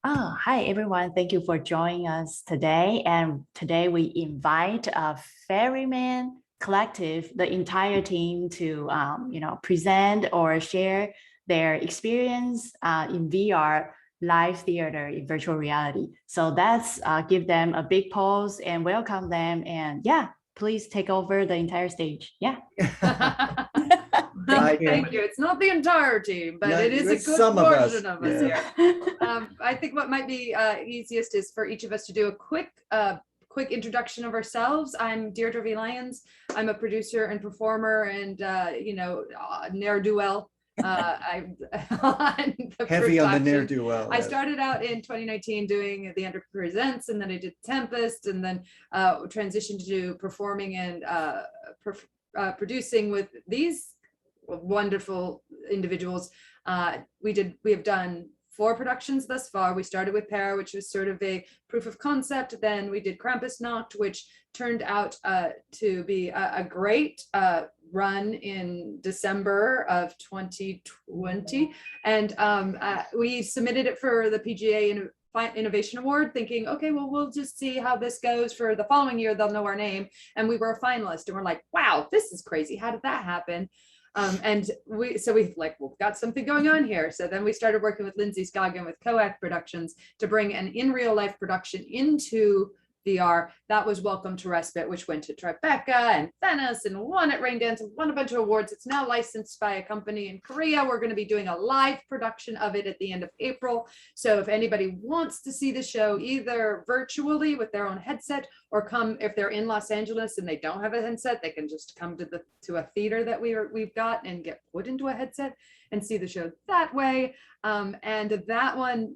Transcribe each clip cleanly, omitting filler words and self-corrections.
Oh, hi everyone. Thank you for joining us today. And today we invite Ferryman Collective, the entire team to present or share their experience in VR live theater in virtual reality. So that's give them a big pause and welcome them. And yeah, please take over the entire stage. Yeah. Thank you. It's not the entire team, but it is a good portion of us here. I think what might be easiest is for each of us to do a quick introduction of ourselves. I'm Deirdre V. Lyons. I'm a producer and performer and ne'er-do-well. I'm heavy on the ne'er-do-well. I started out in 2019 doing the Under Presents, and then I did Tempest, and then transitioned to performing and producing with these wonderful individuals. We have done 4 productions thus far. We started with Para, which was sort of a proof of concept. Then we did Krampusnacht, which turned out to be a great run in December of 2020. And we submitted it for the PGA Innovation Award, thinking, okay, well, we'll just see how this goes for the following year. They'll know our name. And we were a finalist, and we're like, wow, this is crazy. How did that happen? And we've got something going on here. So then we started working with Lindsay Scoggin with Coac Productions to bring an in real life production into VR. That was Welcome to Respite, which went to Tribeca and Venice and won at Raindance and won a bunch of awards. It's now licensed by a company in Korea. We're going to be doing a live production of it at the end of April. So if anybody wants to see the show either virtually with their own headset, or come if they're in Los Angeles and they don't have a headset, they can just come to a theater that we've got and get put into a headset and see the show that way. And that one,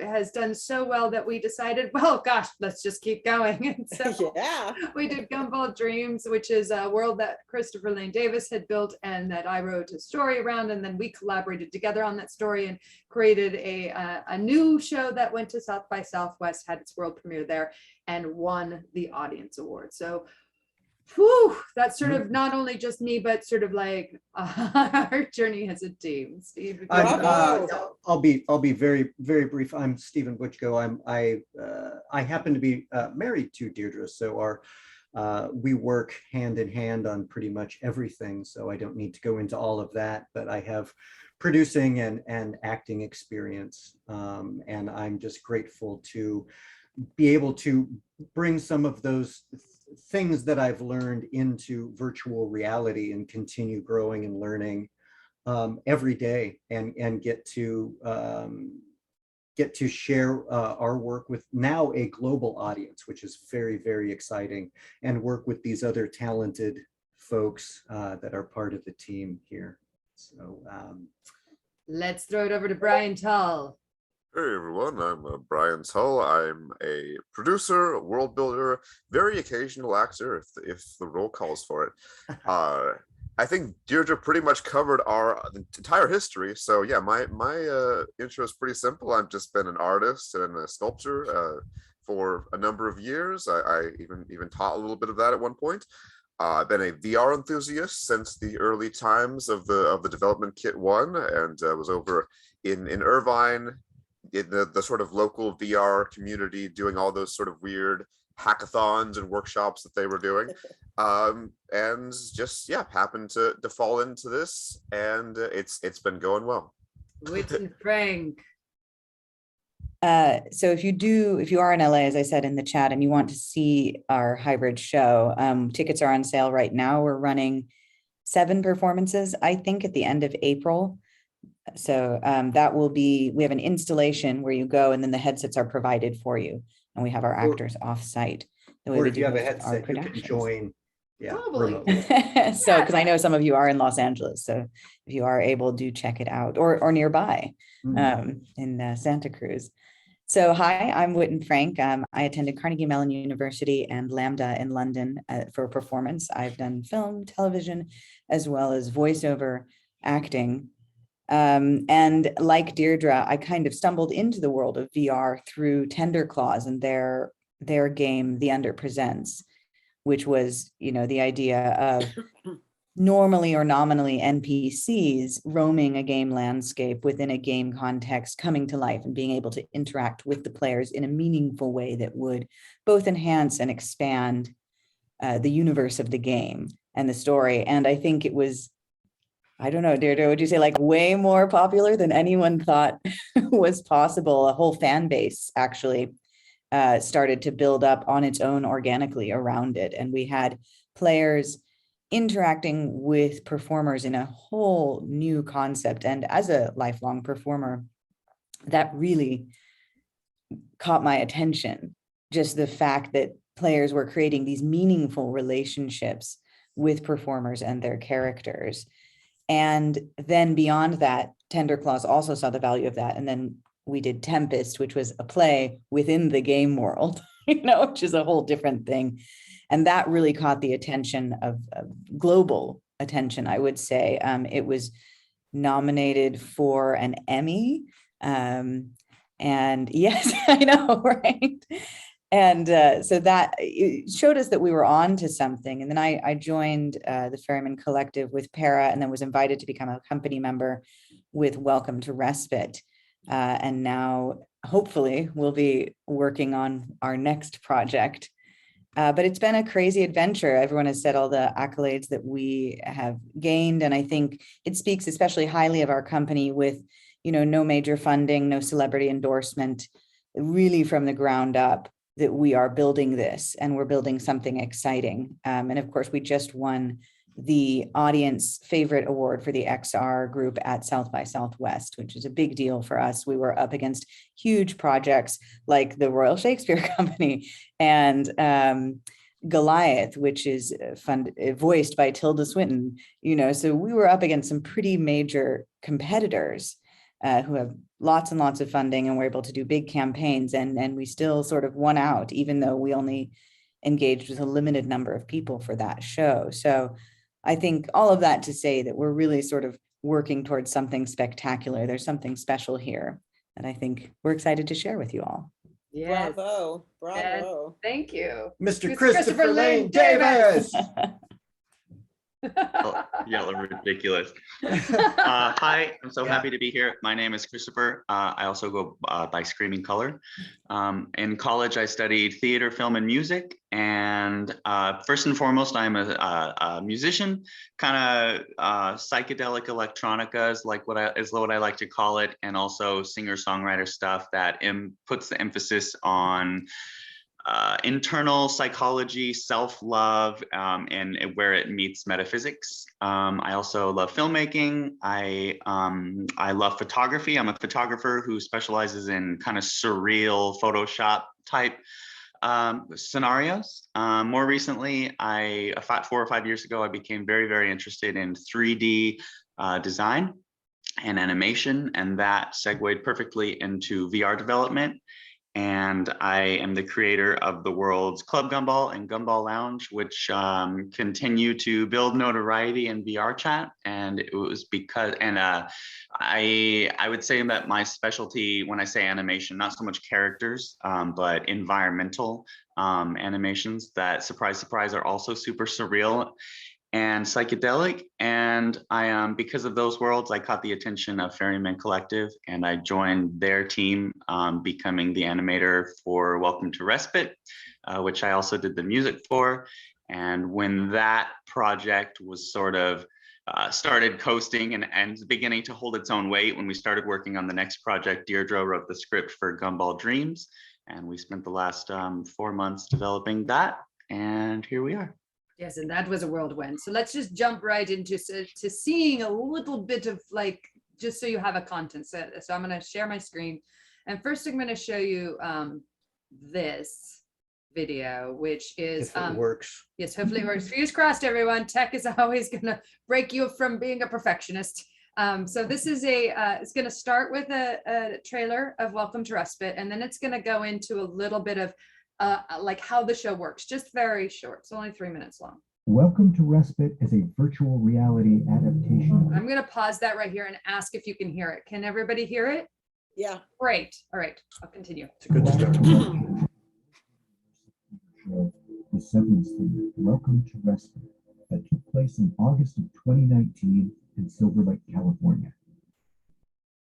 has done so well that we decided, well, gosh, let's just keep going. And so we did Gumball Dreams, which is a world that Christopher Lane Davis had built and that I wrote a story around. And then we collaborated together on that story and created a new show that went to South by Southwest, had its world premiere there, and won the audience award. So whew, that's sort of not only just me, but sort of like our journey as a team. Steve, I'll be very, very brief. I'm Stephen Butchko. I happen to be married to Deirdre, so we work hand in hand on pretty much everything. So I don't need to go into all of that, but I have producing and acting experience, and I'm just grateful to be able to bring some of those things that I've learned into virtual reality and continue growing and learning every day, and get to share our work with now a global audience, which is very, very exciting, and work with these other talented folks that are part of the team here. So let's throw it over to Brian Tull. Hey everyone, I'm Brian Tull. I'm a producer, world builder, very occasional actor if the role calls for it. I think Deirdre pretty much covered our entire history. So yeah, my intro is pretty simple. I've just been an artist and a sculptor for a number of years. I even taught a little bit of that at one point. I've been a VR enthusiast since the early times of the development kit 1, and was over in Irvine, in the sort of local VR community, doing all those sort of weird hackathons and workshops that they were doing, and just happened to fall into this, and it's been going well. Whitton Frank. So if you are in LA, as I said in the chat, and you want to see our hybrid show, tickets are on sale right now. We're running 7 performances, I think, at the end of April. So we have an installation where you go and then the headsets are provided for you, and we have our actors off site. Or if you have a headset, you can join. Yeah. So, because I know some of you are in Los Angeles, so if you are able, do check it out, or nearby in Santa Cruz. So hi, I'm Whitton Frank. I attended Carnegie Mellon University and LAMDA in London for a performance. I've done film, television, as well as voiceover acting. And like Deirdre, I kind of stumbled into the world of VR through Tender Claws and their game, The Under Presents, which was, the idea of normally or nominally NPCs roaming a game landscape within a game context, coming to life and being able to interact with the players in a meaningful way that would both enhance and expand the universe of the game and the story. And I think it was, I don't know, Deirdre, would you say like way more popular than anyone thought was possible? A whole fan base actually started to build up on its own organically around it. And we had players interacting with performers in a whole new concept. And as a lifelong performer, that really caught my attention. Just the fact that players were creating these meaningful relationships with performers and their characters. And then beyond that, Tender Claws also saw the value of that. And then we did Tempest, which was a play within the game world, which is a whole different thing. And that really caught the attention of global attention, I would say. It was nominated for an Emmy. And yes, I know, right? And so that it showed us that we were on to something. And then I joined the Ferryman Collective with Para, and then was invited to become a company member with Welcome to Respite. And now, hopefully, we'll be working on our next project. But it's been a crazy adventure. Everyone has said all the accolades that we have gained. And I think it speaks especially highly of our company with, no major funding, no celebrity endorsement, really from the ground up, that we are building this and we're building something exciting. And of course, we just won the audience favorite award for the XR group at South by Southwest, which is a big deal for us. We were up against huge projects like the Royal Shakespeare Company and Goliath, which is voiced by Tilda Swinton, so we were up against some pretty major competitors who have lots and lots of funding and were able to do big campaigns. And we still sort of won out, even though we only engaged with a limited number of people for that show. So I think all of that to say that we're really sort of working towards something spectacular. There's something special here that I think we're excited to share with you all. Yes. Bravo. And thank you. Mr. Christopher Lane Davis. Y'all are ridiculous. Hi, I'm so happy to be here. My name is Christopher. I also go by Screaming Color. In college, I studied theater, film, and music. And first and foremost, I'm a musician. Kind of psychedelic electronica is what I like to call it, and also singer-songwriter stuff that puts the emphasis on internal psychology, self-love, and where it meets metaphysics. I also love filmmaking. I love photography. I'm a photographer who specializes in kind of surreal Photoshop type scenarios. More recently, 4 or 5 years ago, I became very, very interested in 3D design and animation, and that segued perfectly into VR development. And I am the creator of the world's Club Gumball and Gumball Lounge, which continue to build notoriety in VRChat. And it was because, I would say that my specialty, when I say animation, not so much characters, but environmental animations that, surprise, surprise, are also super surreal and psychedelic. And because of those worlds, I caught the attention of Ferryman Collective, and I joined their team, becoming the animator for Welcome to Respite, which I also did the music for. And when that project was sort of started coasting and beginning to hold its own weight, when we started working on the next project, Deirdre wrote the script for Gumball Dreams, and we spent the last 4 months developing that, and here we are. Yes, and that was a whirlwind. So let's just jump right into to seeing a little bit of just so you have a content. So I'm going to share my screen. And first I'm going to show you this video, which is If it works. Yes, hopefully it works. Fingers crossed, everyone. Tech is always going to break you from being a perfectionist. So this is it's going to start with a trailer of Welcome to Respite, and then it's going to go into a little bit of how the show works, just very short. It's only 3 minutes long. Welcome to Respite is a virtual reality adaptation. I'm going to pause that right here and ask if you can hear it. Can everybody hear it? Yeah. Great. All right, I'll continue. It's a good start. The Severance Theory. Welcome to Respite. that took place in August of 2019 in Silver Lake, California.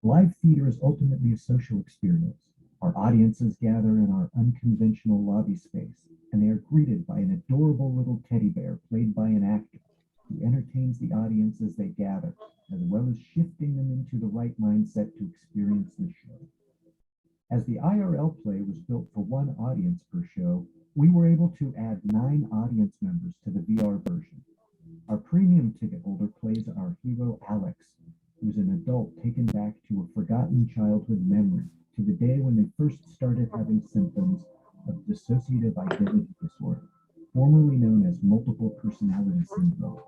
Live theater is ultimately a social experience. Our audiences gather in our unconventional lobby space, and they are greeted by an adorable little teddy bear played by an actor who entertains the audience as they gather, as well as shifting them into the right mindset to experience the show. As the IRL play was built for one audience per show, we were able to add 9 audience members to the VR version. Our premium ticket holder plays our hero Alex, who's an adult taken back to a forgotten childhood memory, to the day when they first started having symptoms of dissociative identity disorder, formerly known as multiple personality syndrome.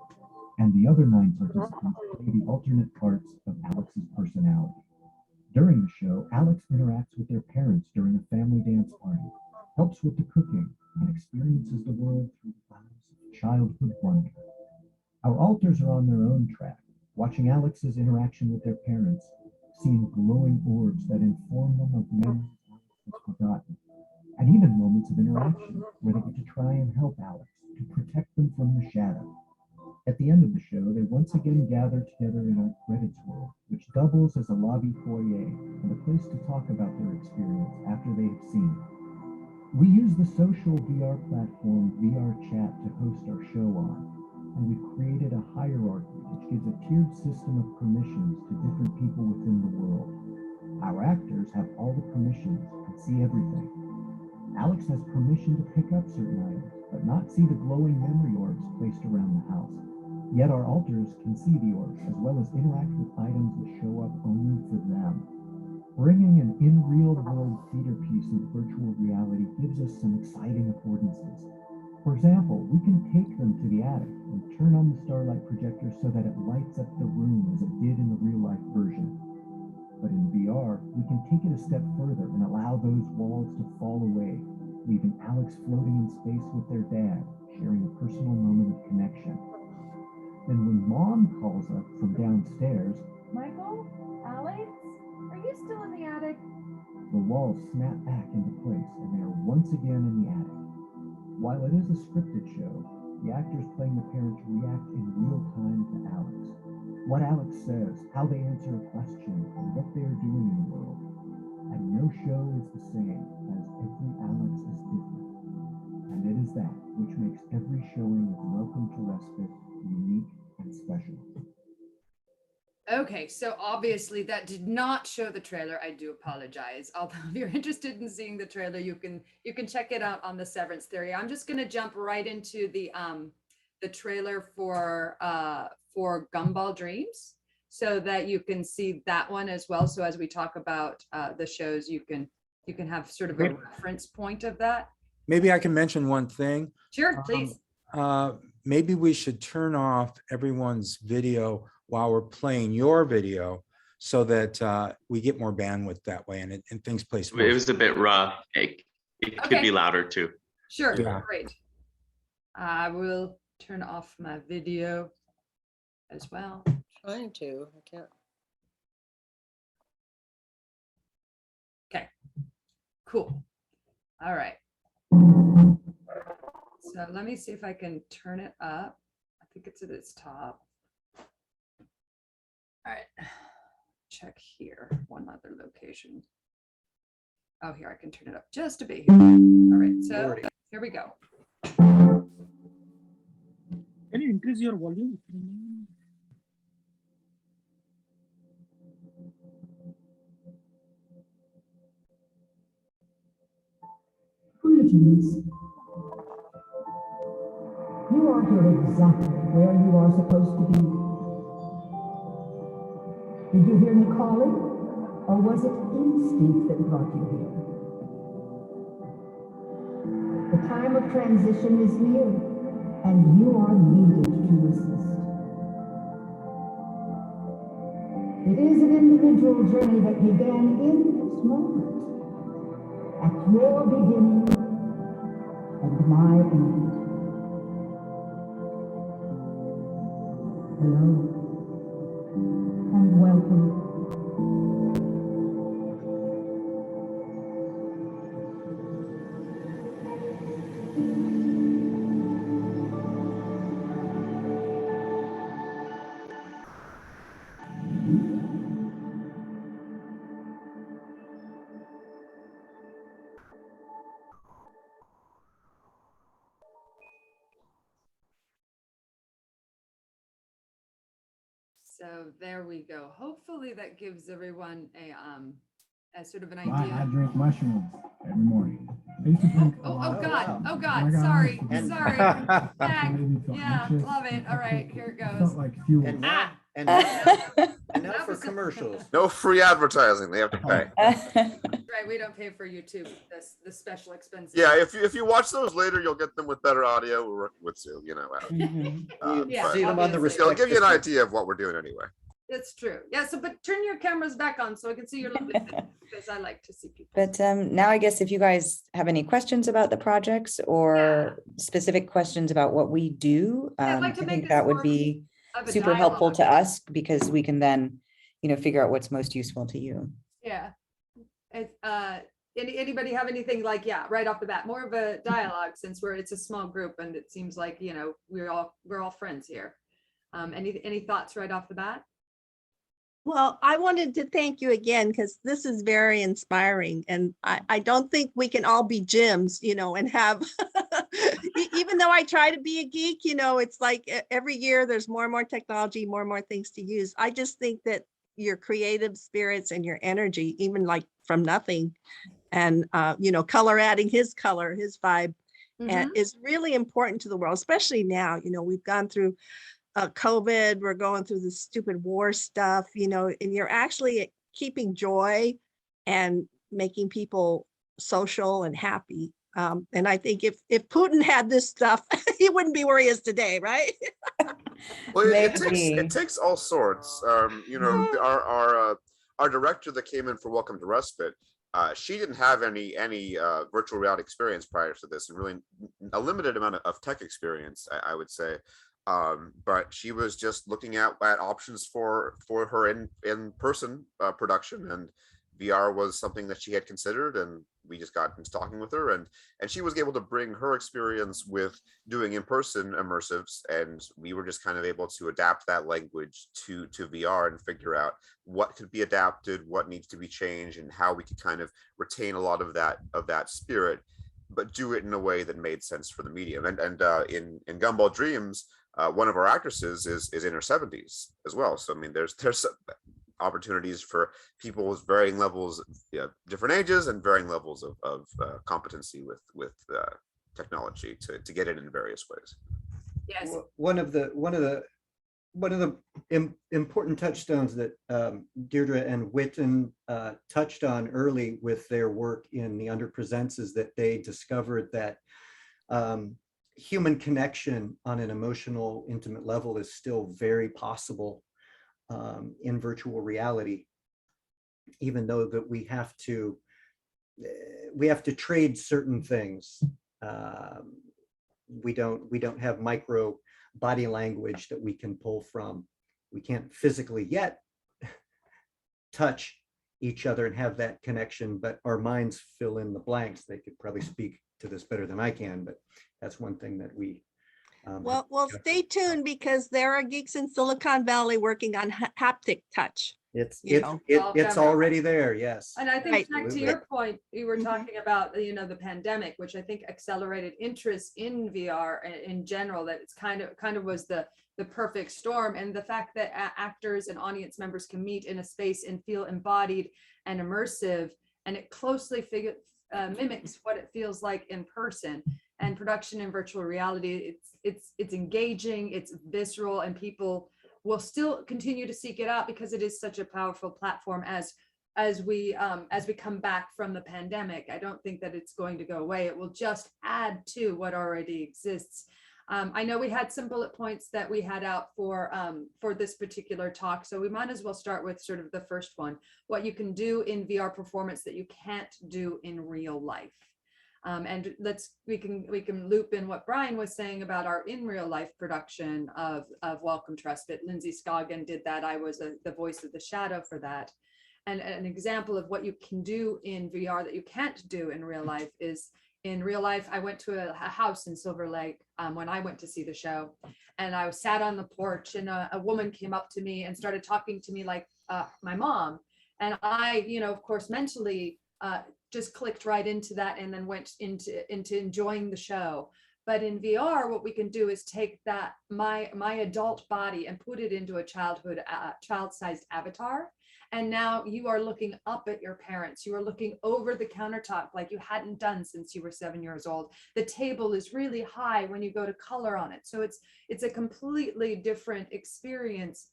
And the other 9 participants play the alternate parts of Alex's personality. During the show, Alex interacts with their parents during a family dance party, helps with the cooking, and experiences the world through clouds of childhood wonder. Our alters are on their own track, watching Alex's interaction with their parents, seeing glowing orbs that inform them of memories Alex has forgotten, and even moments of interaction where they get to try and help Alex to protect them from the shadow. At the end of the show, they once again gather together in our credits world, which doubles as a lobby foyer and a place to talk about their experience after they have seen it. We use the social VR platform VRChat to host our show on, and we've created a hierarchy which gives a tiered system of permissions to different people within the world. Our actors have all the permissions and see everything. Alex has permission to pick up certain items, but not see the glowing memory orbs placed around the house. Yet our alters can see the orbs as well as interact with items that show up only for them. Bringing an in-real-world theater piece into virtual reality gives us some exciting affordances. For example, we can take them to the attic and turn on the starlight projector so that it lights up the room as it did in the real-life version. But in VR, we can take it a step further and allow those walls to fall away, leaving Alex floating in space with their dad, sharing a personal moment of connection. Then when Mom calls up from downstairs, Michael? Alex? Are you still in the attic? the walls snap back into place and they are once again in the attic. While it is a scripted show, the actors playing the parents react in real time to Alex. What Alex says, how they answer a question, and what they are doing in the world. And no show is the same, as every Alex is different. And it is that which makes every showing of Welcome to Respite unique and special. Okay, so obviously that did not show the trailer. I do apologize. Although if you're interested in seeing the trailer, you can check it out on the Severance Theory. I'm just going to jump right into the trailer for Gumball Dreams so that you can see that one as well. So as we talk about the shows, you can have sort of a reference point of that. Maybe I can mention one thing. Sure, please. Maybe we should turn off everyone's video while we're playing your video so that we get more bandwidth that way and things play smooth. It was a bit rough. It could be louder too. Sure, Yeah. great. I will turn off my video as well. Trying to, I can't. Okay, cool. All right. So let me see if I can turn it up. I think it's at its top. All right, check here, one other location. Oh, here, I can turn it up just a bit here. All right, so here we go. Can you increase your volume? Greetings. You are here exactly where you are supposed to be. Did you hear me calling? Or was it instinct that brought you here? The time of transition is near, and you are needed to assist. It is an individual journey that began in this moment, at your beginning and my end. Hello, and welcome. So there we go. Hopefully that gives everyone a sort of an I idea. drink mushrooms every morning. I used to drink a Oh lot. God, oh When God, I got sorry, honest, it sorry. made Back. me feel Yeah, anxious love it. and All right, it here it felt goes. like fuel. And now, Ah. and now, and now That for was a- commercials. No free advertising. They have to pay. Right, we don't pay for YouTube, the special expenses. Yeah, if you watch those later, you'll get them with better audio. We're working with Sue, you know. Mhm. You Yeah, see them on the obviously. It'll respect. give you an District. idea of what we're doing anyway. It's true. Yeah, so but turn your cameras back on so I can see your lovely face, because I like to see people. But now I guess if you guys have any questions about the projects or specific questions about what we do, Yeah, I'd I like to make think this that would more be of a super helpful to dialogue. us because we can then, figure out what's most useful to you. Yeah. Anybody have anything like, yeah, right off the bat, more of a dialogue since it's a small group and it seems like, we're all friends here. Any thoughts right off the bat? Well, I wanted to thank you again because this is very inspiring. And I don't think we can all be gyms, and have, even though I try to be a geek, it's like every year there's more and more technology, more and more things to use. I just think that your creative spirits and your energy, even like from nothing and, color adding his color, his vibe, and is really important to the world, especially now. We've gone through COVID, we're going through this stupid war stuff, and you're actually keeping joy and making people social and happy. And I think if Putin had this stuff, he wouldn't be where he is today, right? Well, it Maybe. takes all sorts. Our director that came in for Welcome to Respite, she didn't have any virtual reality experience prior to this, and really a limited amount of tech experience, I would say. But she was just looking at options for her in person production, and VR was something that she had considered, and we just got into talking with her, and she was able to bring her experience with doing in-person immersives, and we were just kind of able to adapt that language to VR and figure out what could be adapted, what needs to be changed, and how we could kind of retain a lot of that spirit, but do it in a way that made sense for the medium. And in Gumball Dreams, one of our actresses is in her 70s as well. So I mean, there's opportunities for people with varying levels, different ages and varying levels of competency with technology to get it in various ways. Yes. One of the important touchstones that Deirdre and Whitton touched on early with their work in the Under Presents is that they discovered that human connection on an emotional, intimate level is still very possible in virtual reality, even though that we have to trade certain things. We don't have micro body language that we can pull from. We can't physically yet touch each other and have that connection, but our minds fill in the blanks. They could probably speak to this better than I can, but that's one thing that we Well, stay tuned because there are geeks in Silicon Valley working on haptic touch. it's all it's coming. already there. Yes. And I think Right. back to Absolutely. your point, you were talking about, the pandemic, which I think accelerated interest in VR in general, that it's kind of was the perfect storm. And the fact that actors and audience members can meet in a space and feel embodied and immersive, and it closely mimics what it feels like in person. And production in virtual reality, it's engaging, it's visceral, and people will still continue to seek it out because it is such a powerful platform as we come back from the pandemic. I don't think that it's going to go away. It will just add to what already exists. I know we had some bullet points that we had out for this particular talk, so we might as well start with sort of the first one: what you can do in VR performance that you can't do in real life. And we can loop in what Brian was saying about our in real life production of Welcome to Respite. Lindsay Scoggin did that. I was the voice of the shadow for that. And an example of what you can do in VR that you can't do in real life is, in real life, I went to a house in Silver Lake when I went to see the show, and I sat on the porch, and a woman came up to me and started talking to me like my mom. And I, of course, mentally just clicked right into that and then went into enjoying the show. But in VR, what we can do is take that my adult body and put it into a child-sized avatar. And now you are looking up at your parents. You are looking over the countertop like you hadn't done since you were 7 years old. The table is really high when you go to color on it. So it's a completely different experience,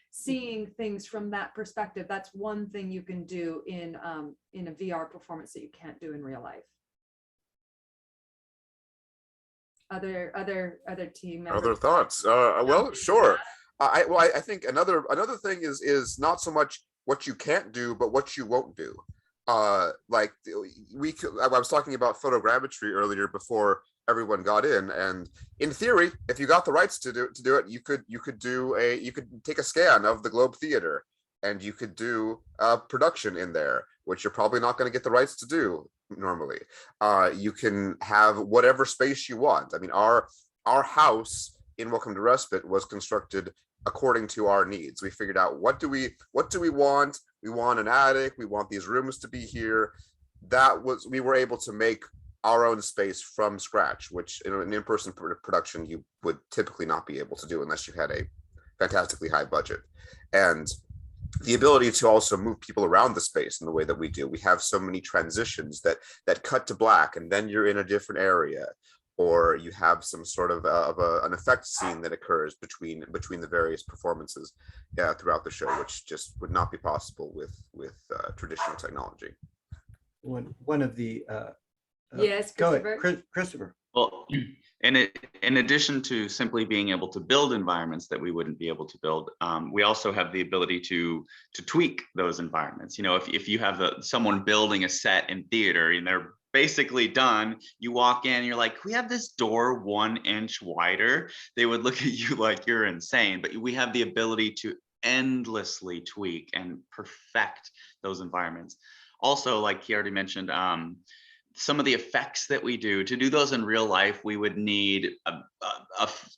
seeing things from that perspective. That's one thing you can do in a VR performance that you can't do in real life. Other team members? Other thoughts? Well, sure. I think another thing is not so much what you can't do, but what you won't do. Like I was talking about photogrammetry earlier before everyone got in, and in theory, if you got the rights to do it, you could take a scan of the Globe Theater, and you could do a production in there, which you're probably not going to get the rights to do normally. You can have whatever space you want. I mean, our house in Welcome to Respite was constructed according to our needs. We figured out what do we want. We want an attic. We want these rooms to be here. We were able to make our own space from scratch, which in an in-person production you would typically not be able to do unless you had a fantastically high budget. And the ability to also move people around the space in the way that we do. We have so many transitions that cut to black, and then you're in a different area, or you have some sort of an effect scene that occurs between the various performances throughout the show, which just would not be possible with traditional technology. One of the yes, Christopher. Go ahead, Christopher. Well, in addition to simply being able to build environments that we wouldn't be able to build, we also have the ability to tweak those environments. You know, if you have someone building a set in theater and they're basically done, you walk in, you're like, we have this door 1 inch wider, they would look at you like you're insane. But we have the ability to endlessly tweak and perfect those environments. Also, like he already mentioned, some of the effects that we do, to do those in real life, we would need a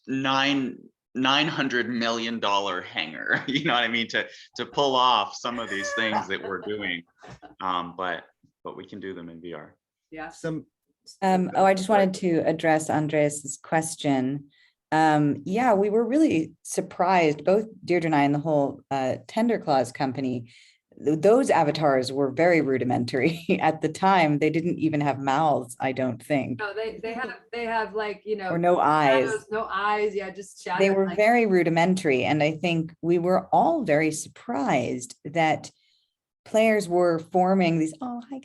$900 million hanger, you know what I mean, to pull off some of these things that we're doing. But we can do them in VR. Yeah. I just wanted to address Andreas's question. Yeah, we were really surprised, both Deirdre and I and the whole Tender Claws company. Those avatars were very rudimentary at the time. They didn't even have mouths, I don't think. No, they have like, you know, or no eyes. shadows, no eyes. Yeah, just shadows. They were very rudimentary, and I think we were all very surprised that players were forming these. Oh, hi.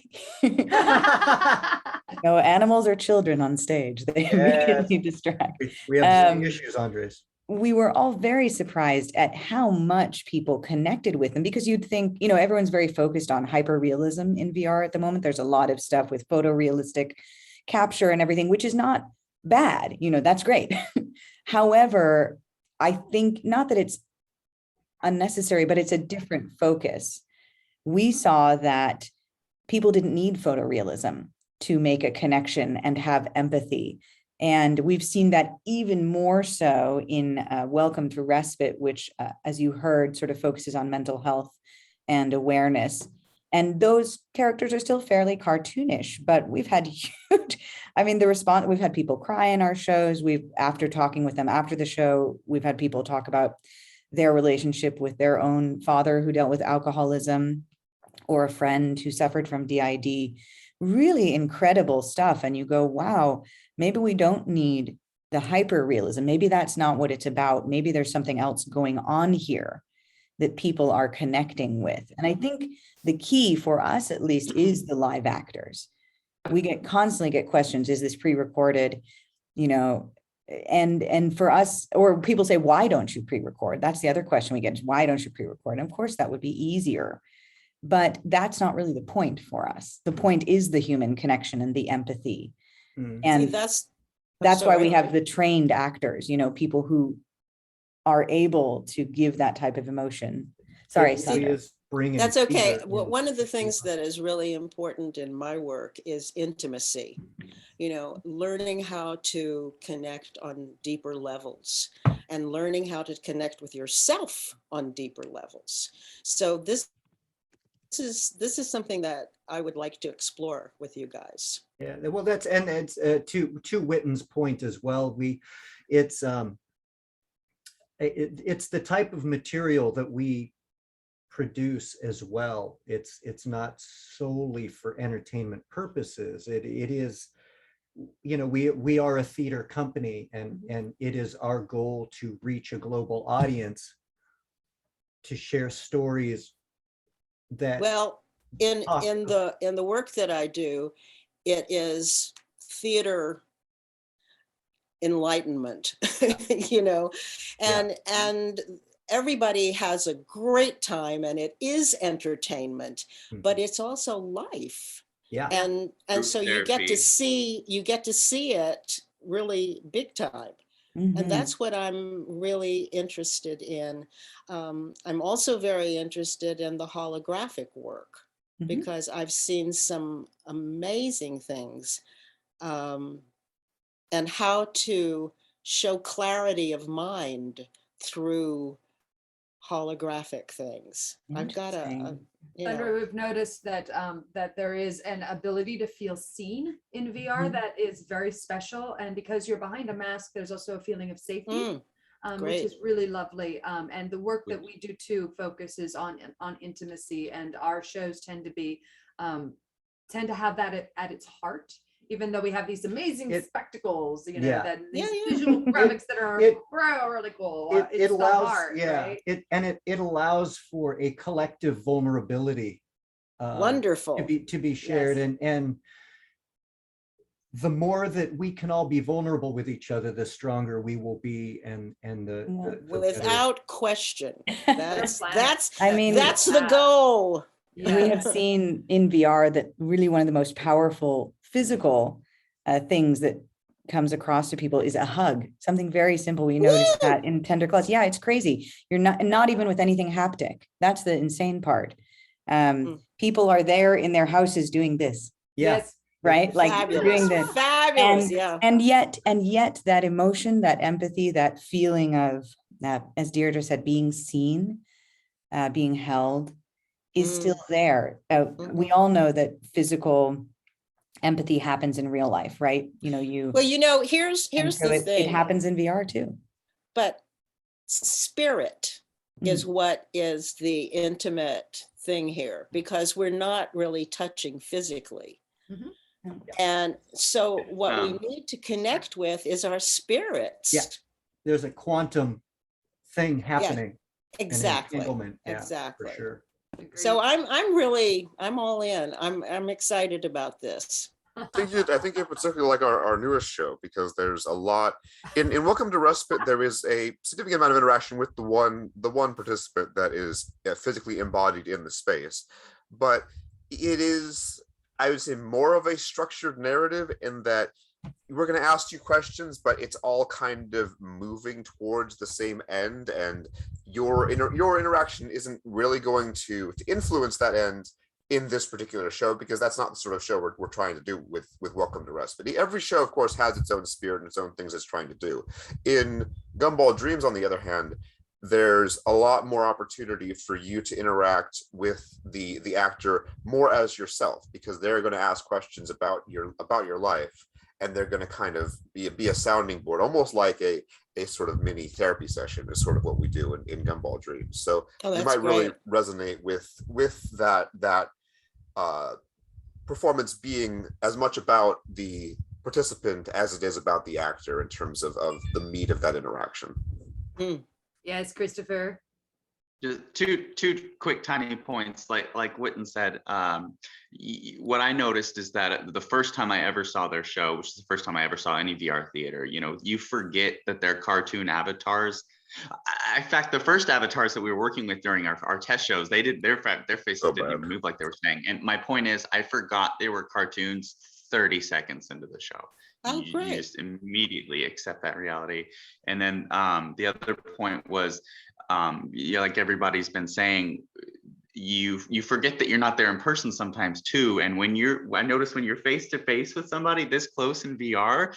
No, animals are children on stage. They immediately distract. We have the same issues, Andres. We were all very surprised at how much people connected with them, because you'd think, you know, everyone's very focused on hyper realism in VR at the moment. There's a lot of stuff with photorealistic capture and everything, which is not bad. You know, that's great. However, I think not that it's unnecessary, but it's a different focus. We saw that people didn't need photorealism to make a connection and have empathy. And we've seen that even more so in Welcome to Respite, which, as you heard, sort of focuses on mental health and awareness. And those characters are still fairly cartoonish, but we've had huge, I mean, we've had people cry in our shows. After talking with them after the show, we've had people talk about their relationship with their own father who dealt with alcoholism, or a friend who suffered from DID. Really incredible stuff. And you go, wow, maybe we don't need the hyper realism. Maybe that's not what it's about. Maybe there's something else going on here that people are connecting with. And I think the key for us, at least, is the live actors. We constantly get questions, is this pre-recorded? You know, and for us, or people say, why don't you pre-record? That's the other question we get, is why don't you pre-record? And of course, that would be easier. But that's not really the point for us. The point is the human connection and the empathy. And that's why we have the trained actors, you know, people who are able to give that type of emotion. Sorry, Sandra. That's okay. Well, one of the things that is really important in my work is intimacy, you know, learning how to connect on deeper levels and learning how to connect with yourself on deeper levels. So this is something that I would like to explore with you guys. Yeah, well, that's, and it's to Whitton's point as well. It's the type of material that we produce as well. It's not solely for entertainment purposes. It is, you know, we are a theater company, and it is our goal to reach a global audience, to share stories that, Well, in the work that I do, it is theater enlightenment, you know, and everybody has a great time, and it is entertainment, but it's also life. Yeah. And so you get to see it really big time. And that's what I'm really interested in. I'm also very interested in the holographic work, because I've seen some amazing things, and how to show clarity of mind through holographic things. I've got Sandra, we've noticed that that there is an ability to feel seen in VR that is very special, and because you're behind a mask, there's also a feeling of safety, which is really lovely. And the work that we do too focuses on intimacy, and our shows tend to have that at its heart. Even though we have these amazing spectacles, you know, that these visual graphics that are really cool. It allows, heart, right? it allows for a collective vulnerability. Wonderful. To be shared, and the more that we can all be vulnerable with each other, the stronger we will be, and the without question. That's I mean, that's the goal. We have seen in VR that really one of the most powerful physical things that comes across to people is a hug. Something very simple. We noticed that in Tender Claws. Yeah, it's crazy. You're not even with anything haptic. That's the insane part. People are there in their houses doing this. Yes. Right? Like doing this. Fabulous. And yet that emotion, that empathy, that feeling of, as Deirdre said, being seen, being held, is still there. We all know that physical empathy happens in real life, right? Here's the thing. It happens in VR too. But spirit is what is the intimate thing here, because we're not really touching physically. And so what we need to connect with is our spirits. Yeah, there's a quantum thing happening. Exactly. Exactly. For sure. So I'm all in. I'm excited about this. I think in particular like our newest show, because there's a lot in Welcome to Respite. There is a significant amount of interaction with the one participant that is physically embodied in the space, but it is, I would say, more of a structured narrative in that we're going to ask you questions, but it's all kind of moving towards the same end, and your interaction isn't really going to influence that end in this particular show, because that's not the sort of show we're trying to do with Welcome to Respite. Every show, of course, has its own spirit and its own things it's trying to do. In Gumball Dreams, on the other hand, there's a lot more opportunity for you to interact with the actor more as yourself, because they're going to ask questions about your life, and they're going to kind of be a sounding board, almost like a sort of mini therapy session is sort of what we do in Gumball Dreams. So you might really resonate with that performance being as much about the participant as it is about the actor in terms of the meat of that interaction. Yes, Christopher. Just two quick tiny points. Like Whitton said, what I noticed is that the first time I ever saw their show, which is the first time I ever saw any VR theater, you forget that they're cartoon avatars. In fact, the first avatars that we were working with during our test shows, their faces didn't even move like they were saying. And my point is, I forgot they were cartoons 30 seconds into the show. You just immediately accept that reality. And then the other point was, like everybody's been saying, you forget that you're not there in person sometimes too. And I notice when you're face to face with somebody this close in VR,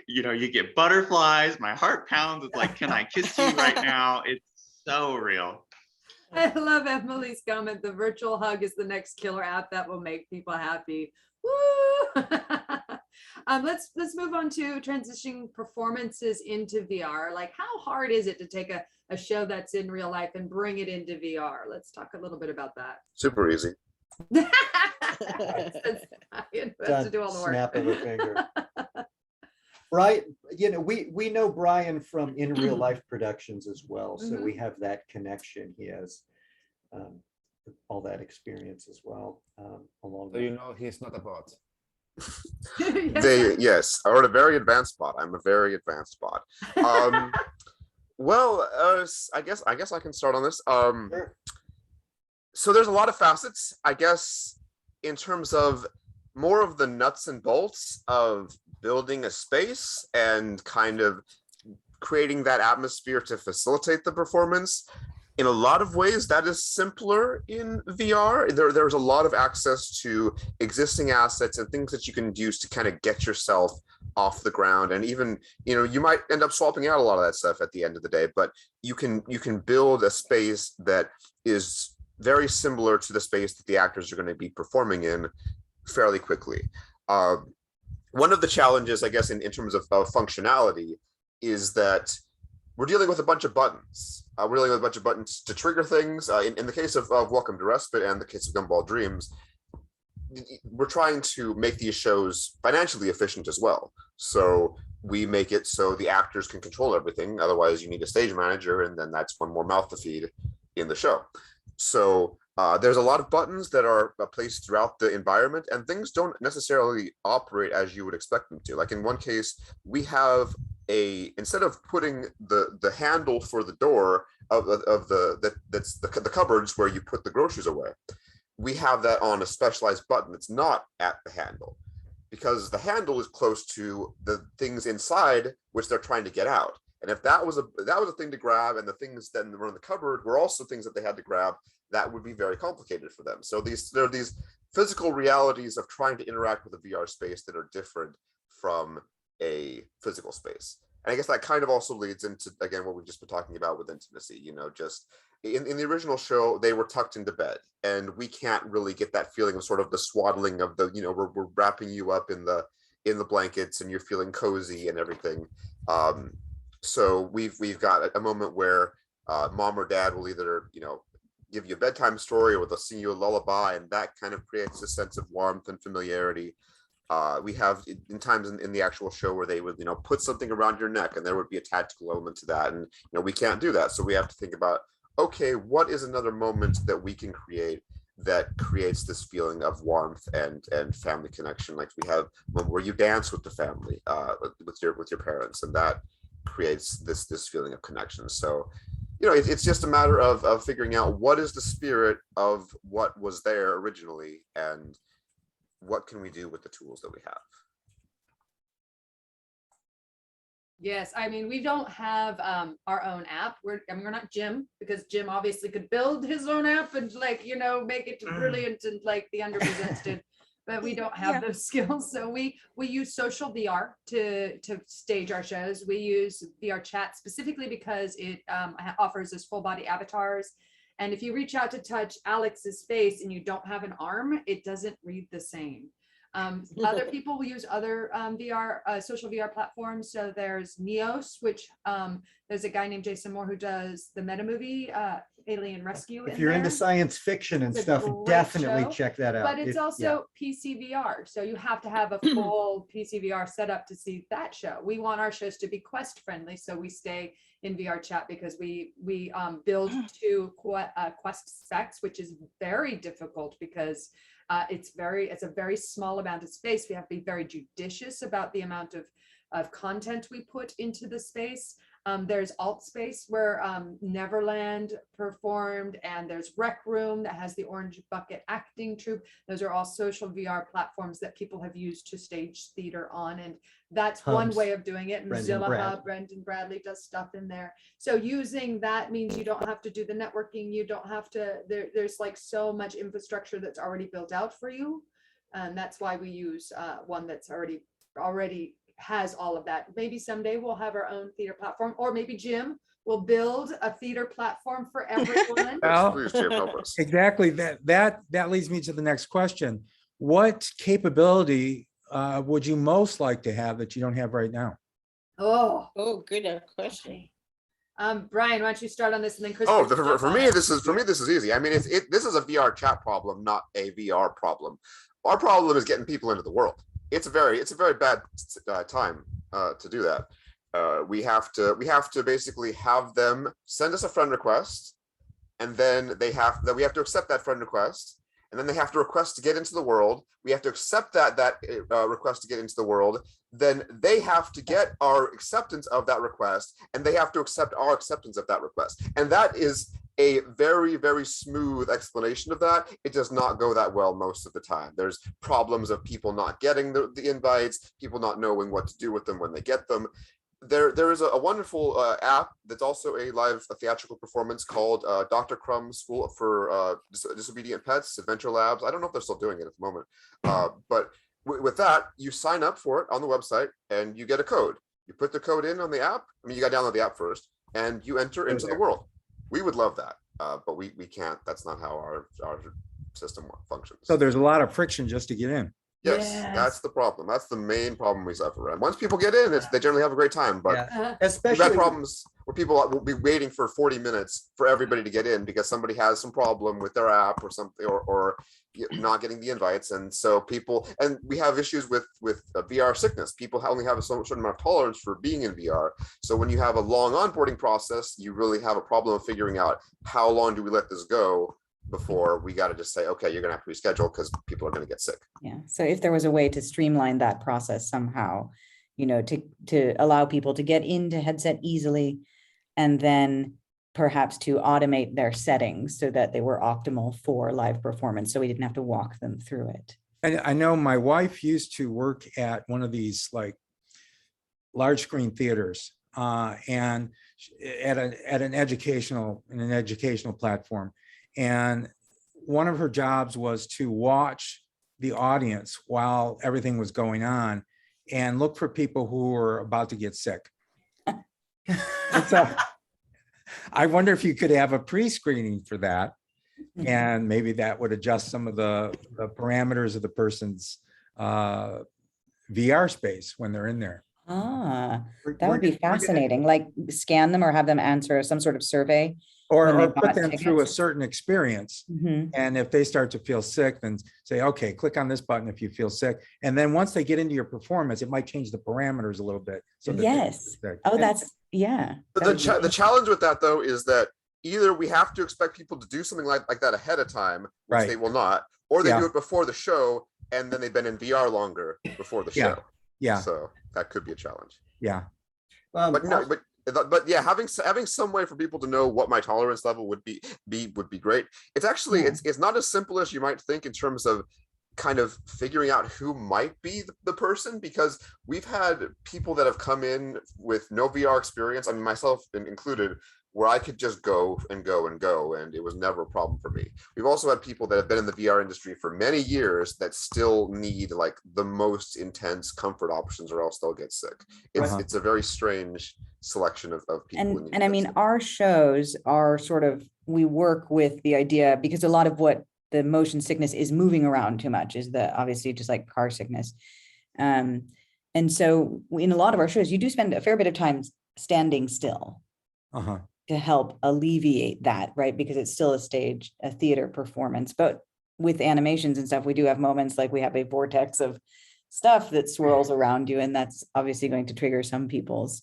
you get butterflies, my heart pounds. It's like, can I kiss you right now? It's so real. I love Emily's comment. The virtual hug is the next killer app that will make people happy. Woo! Let's move on to transitioning performances into VR. Like, how hard is it to take a show that's in real life and bring it into VR? Let's talk a little bit about that. Super easy. Brian has to do all the work. Snap of a finger. Brian, we know Brian from in real life productions as well, so we have that connection. He has all that experience as well. Along So you know he's not a bot. Yes, or a very advanced bot. I'm a very advanced bot. Well, I guess I can start on this. Sure. So there's a lot of facets, I guess, in terms of more of the nuts and bolts of building a space and kind of creating that atmosphere to facilitate the performance. In a lot of ways, that is simpler in VR. There's a lot of access to existing assets and things that you can use to kind of get yourself off the ground. And even, you might end up swapping out a lot of that stuff at the end of the day, but you can build a space that is very similar to the space that the actors are going to be performing in fairly quickly. One of the challenges, I guess, in terms of functionality is that we're dealing with a bunch of buttons. We're dealing with a bunch of buttons to trigger things. In the case of Welcome to Respite and the case of Gumball Dreams, we're trying to make these shows financially efficient as well. So we make it so the actors can control everything. Otherwise, you need a stage manager, and then that's one more mouth to feed in the show. So there's a lot of buttons that are placed throughout the environment, and things don't necessarily operate as you would expect them to. Like in one case, we have instead of putting the handle for the door of the cupboards where you put the groceries away, we have that on a specialized button that's not at the handle, because the handle is close to the things inside which they're trying to get out. And if that was a thing to grab, and the things then that were in the cupboard were also things that they had to grab, that would be very complicated for them. So there are these physical realities of trying to interact with a VR space that are different from a physical space. And I guess that kind of also leads into, again, what we've just been talking about with intimacy. Just in the original show, they were tucked into bed, and we can't really get that feeling of sort of the swaddling of the, we're wrapping you up in the blankets and you're feeling cozy and everything. So we've got a moment where mom or dad will either, give you a bedtime story, or they'll sing you a lullaby, and that kind of creates a sense of warmth and familiarity. We have in times in the actual show where they would, put something around your neck, and there would be a tactical element to that. And, we can't do that. So we have to think about, okay, what is another moment that we can create that creates this feeling of warmth and family connection? Like we have one where you dance with the family, with your parents, and that creates this feeling of connection. So, it's just a matter of figuring out what is the spirit of what was there originally, and what can we do with the tools that we have. Yes, I mean, we don't have our own app. We're not Jim, because Jim obviously could build his own app and make it brilliant and like the UnderPresents did, but we don't have those skills. So we use social VR to stage our shows. We use VRChat specifically because it offers us full body avatars. And if you reach out to touch Alex's face and you don't have an arm, it doesn't read the same. Other people will use other social VR platforms. So there's Neos, which there's a guy named Jason Moore who does the meta movie Alien Rescue. If you're into science fiction and stuff, definitely check that out. But it's also PC VR. So you have to have a full PC VR setup to see that show. We want our shows to be Quest friendly. So we stay in VRChat because we build to Quest specs, which is very difficult because it's a very small amount of space. We have to be very judicious about the amount of content we put into the space. There's Alt Space where Neverland performed, and there's Rec Room that has the Orange Bucket acting troupe. Those are all social VR platforms that people have used to stage theater on, and that's one way of doing it. And Zilla Hub, Brendan Bradley does stuff in there. So using that means you don't have to do the networking. You don't have to, there's like so much infrastructure that's already built out for you. And that's why we use one that's already has all of that. Maybe someday we'll have our own theater platform, or maybe Jim We'll build a theater platform for everyone. Well, Please, Jim, help us. exactly. That leads me to the next question. What capability would you most like to have that you don't have right now? Oh, good question. Brian, why don't you start on this and then Chris? Oh, can jump for on me, it. this is easy. I mean, this is a VR chat problem, not a VR problem. Our problem is getting people into the world. It's a very bad time to do that. We have to basically have them send us a friend request, and then we have to accept that friend request, and then they have to request to get into the world. We have to accept that request to get into the world. Then they have to get our acceptance of that request, and they have to accept our acceptance of that request. And that is a very, very smooth explanation of that. It does not go that well most of the time. There's problems of people not getting the invites, people not knowing what to do with them when they get them. There is a wonderful app that's also a live theatrical performance called Dr. Crumb's School for Disobedient Pets, Adventure Labs. I don't know if they're still doing it at the moment, but with that, you sign up for it on the website and you get a code. You put the code in on the app. I mean, you got to download the app first, and you enter into the world. We would love that, but we can't. That's not how our system functions. So there's a lot of friction just to get in. Yes, that's the problem. That's the main problem we suffer. And once people get in, they generally have a great time. But we've had problems where people will be waiting for 40 minutes for everybody to get in because somebody has some problem with their app or something, or not getting the invites. And so we have issues with VR sickness. People only have a certain amount of tolerance for being in VR. So when you have a long onboarding process, you really have a problem of figuring out how long do we let this go before we got to just say, okay, you're going to have to reschedule because people are going to get sick. Yeah. So if there was a way to streamline that process somehow, to allow people to get into headset easily, and then perhaps to automate their settings so that they were optimal for live performance, so we didn't have to walk them through it. And I know my wife used to work at one of these like large screen theaters and at an educational platform. And one of her jobs was to watch the audience while everything was going on and look for people who were about to get sick. So I wonder if you could have a pre-screening for that, and maybe that would adjust some of the parameters of the person's VR space when they're in there. That would be fascinating. Like scan them or have them answer some sort of survey. Or put them through a certain experience. And if they start to feel sick, then say, okay, click on this button if you feel sick. And then once they get into your performance, it might change the parameters a little bit. So yes. Oh, that's, yeah. The challenge with that, though, is that either we have to expect people to do something like that ahead of time, which they will not, or they do it before the show, and then they've been in VR longer before the show. Yeah. So that could be a challenge. Yeah. But yeah, having some way for people to know what my tolerance level would be great. It's actually it's not as simple as you might think in terms of kind of figuring out who might be the person, because we've had people that have come in with no VR experience, I mean myself included, where I could just go and go and go, and it was never a problem for me. We've also had people that have been in the VR industry for many years that still need like the most intense comfort options, or else they'll get sick. It's a very strange selection of people. And I mean, our shows are sort of, we work with the idea, because a lot of what the motion sickness is moving around too much is obviously just like car sickness. And so in a lot of our shows, you do spend a fair bit of time standing still. To help alleviate that, right? Because it's still a theater performance. But with animations and stuff, we do have moments like we have a vortex of stuff that swirls around you, and that's obviously going to trigger some people's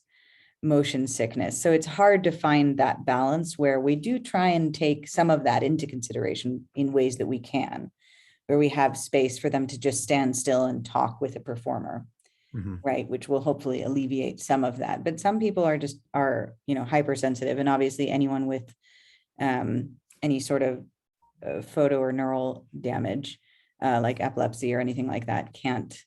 motion sickness. So it's hard to find that balance where we do try and take some of that into consideration in ways that we can, where we have space for them to just stand still and talk with a performer. Right, which will hopefully alleviate some of that. But some people are hypersensitive, and obviously anyone with any sort of photo or neural damage, like epilepsy or anything like that, can't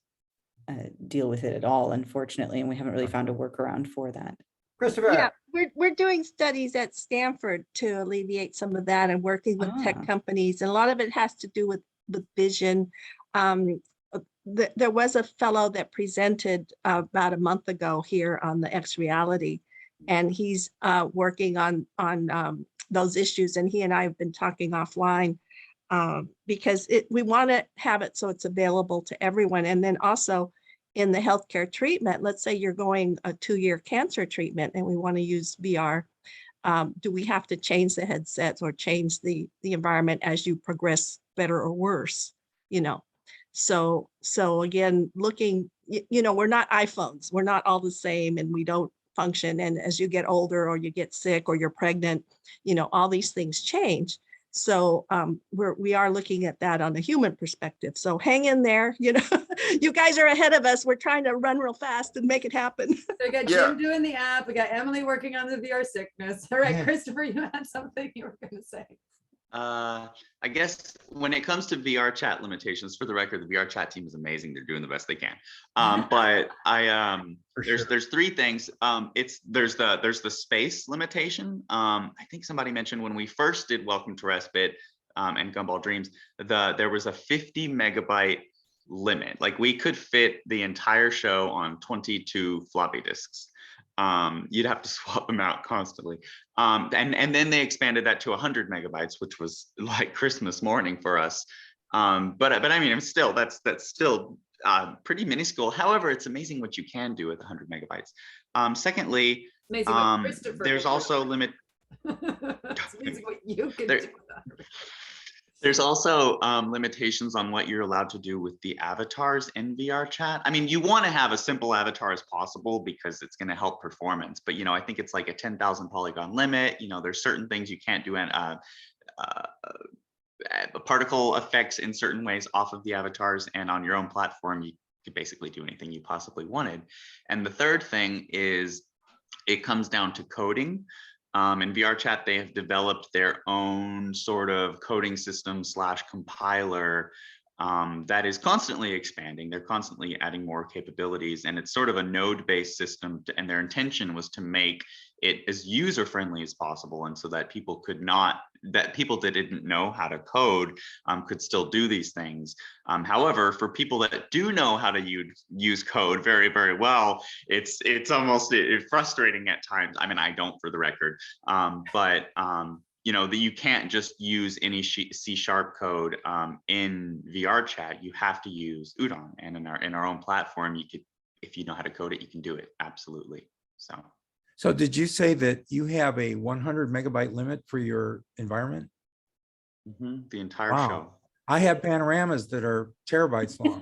deal with it at all, unfortunately, and we haven't really found a workaround for that. Christopher. Yeah, we're doing studies at Stanford to alleviate some of that, and working with tech companies, and a lot of it has to do with vision. There was a fellow that presented about a month ago here on the X Reality, and he's working on those issues. And he and I have been talking offline because we want to have it so it's available to everyone. And then also in the healthcare treatment, let's say you're going a 2-year cancer treatment and we want to use VR. Do we have to change the headsets or change the environment as you progress better or worse? You know, so again, looking, you know, we're not iPhones. We're not all the same, and we don't function. And as you get older or you get sick or you're pregnant, you know, all these things change. So we are looking at that on a human perspective. So hang in there, you know, you guys are ahead of us. We're trying to run real fast and make it happen. So we got Jim doing the app. We got Emily working on the VR sickness. All right, Christopher, you had something you were going to say. I guess when it comes to VRChat limitations, for the record, the VRChat team is amazing. They're doing the best they can. But there's 3 things. There's the space limitation. I think somebody mentioned when we first did Welcome to Respite and Gumball Dreams, there was a 50 megabyte limit. Like we could fit the entire show on 22 floppy disks. You'd have to swap them out constantly. And then they expanded that to 100 megabytes, which was like Christmas morning for us. But I mean, that's still pretty minuscule. However, it's amazing what you can do with 100 megabytes. Secondly, there's also limit. It's amazing what you can do with 100. There's also limitations on what you're allowed to do with the avatars in VRChat. I mean, you want to have a simple avatar as possible because it's going to help performance. But, you know, I think it's like a 10,000 polygon limit. You know, there's certain things you can't do, and particle effects in certain ways off of the avatars, and on your own platform, you could basically do anything you possibly wanted. And the third thing is it comes down to coding. In VRChat, they have developed their own sort of coding system / compiler that is constantly expanding. They're constantly adding more capabilities, and it's sort of a node-based system. And their intention was to make it as user-friendly as possible, and so that people that didn't know how to code could still do these things. However, for people that do know how to use code very, very well, it's almost frustrating at times. I mean, I don't, for the record, but you know, that you can't just use any C# code in VRChat. You have to use Udon, and in our own platform, you could, if you know how to code it, you can do it. Absolutely. So did you say that you have a 100 megabyte limit for your environment? The entire show. I have panoramas that are terabytes long.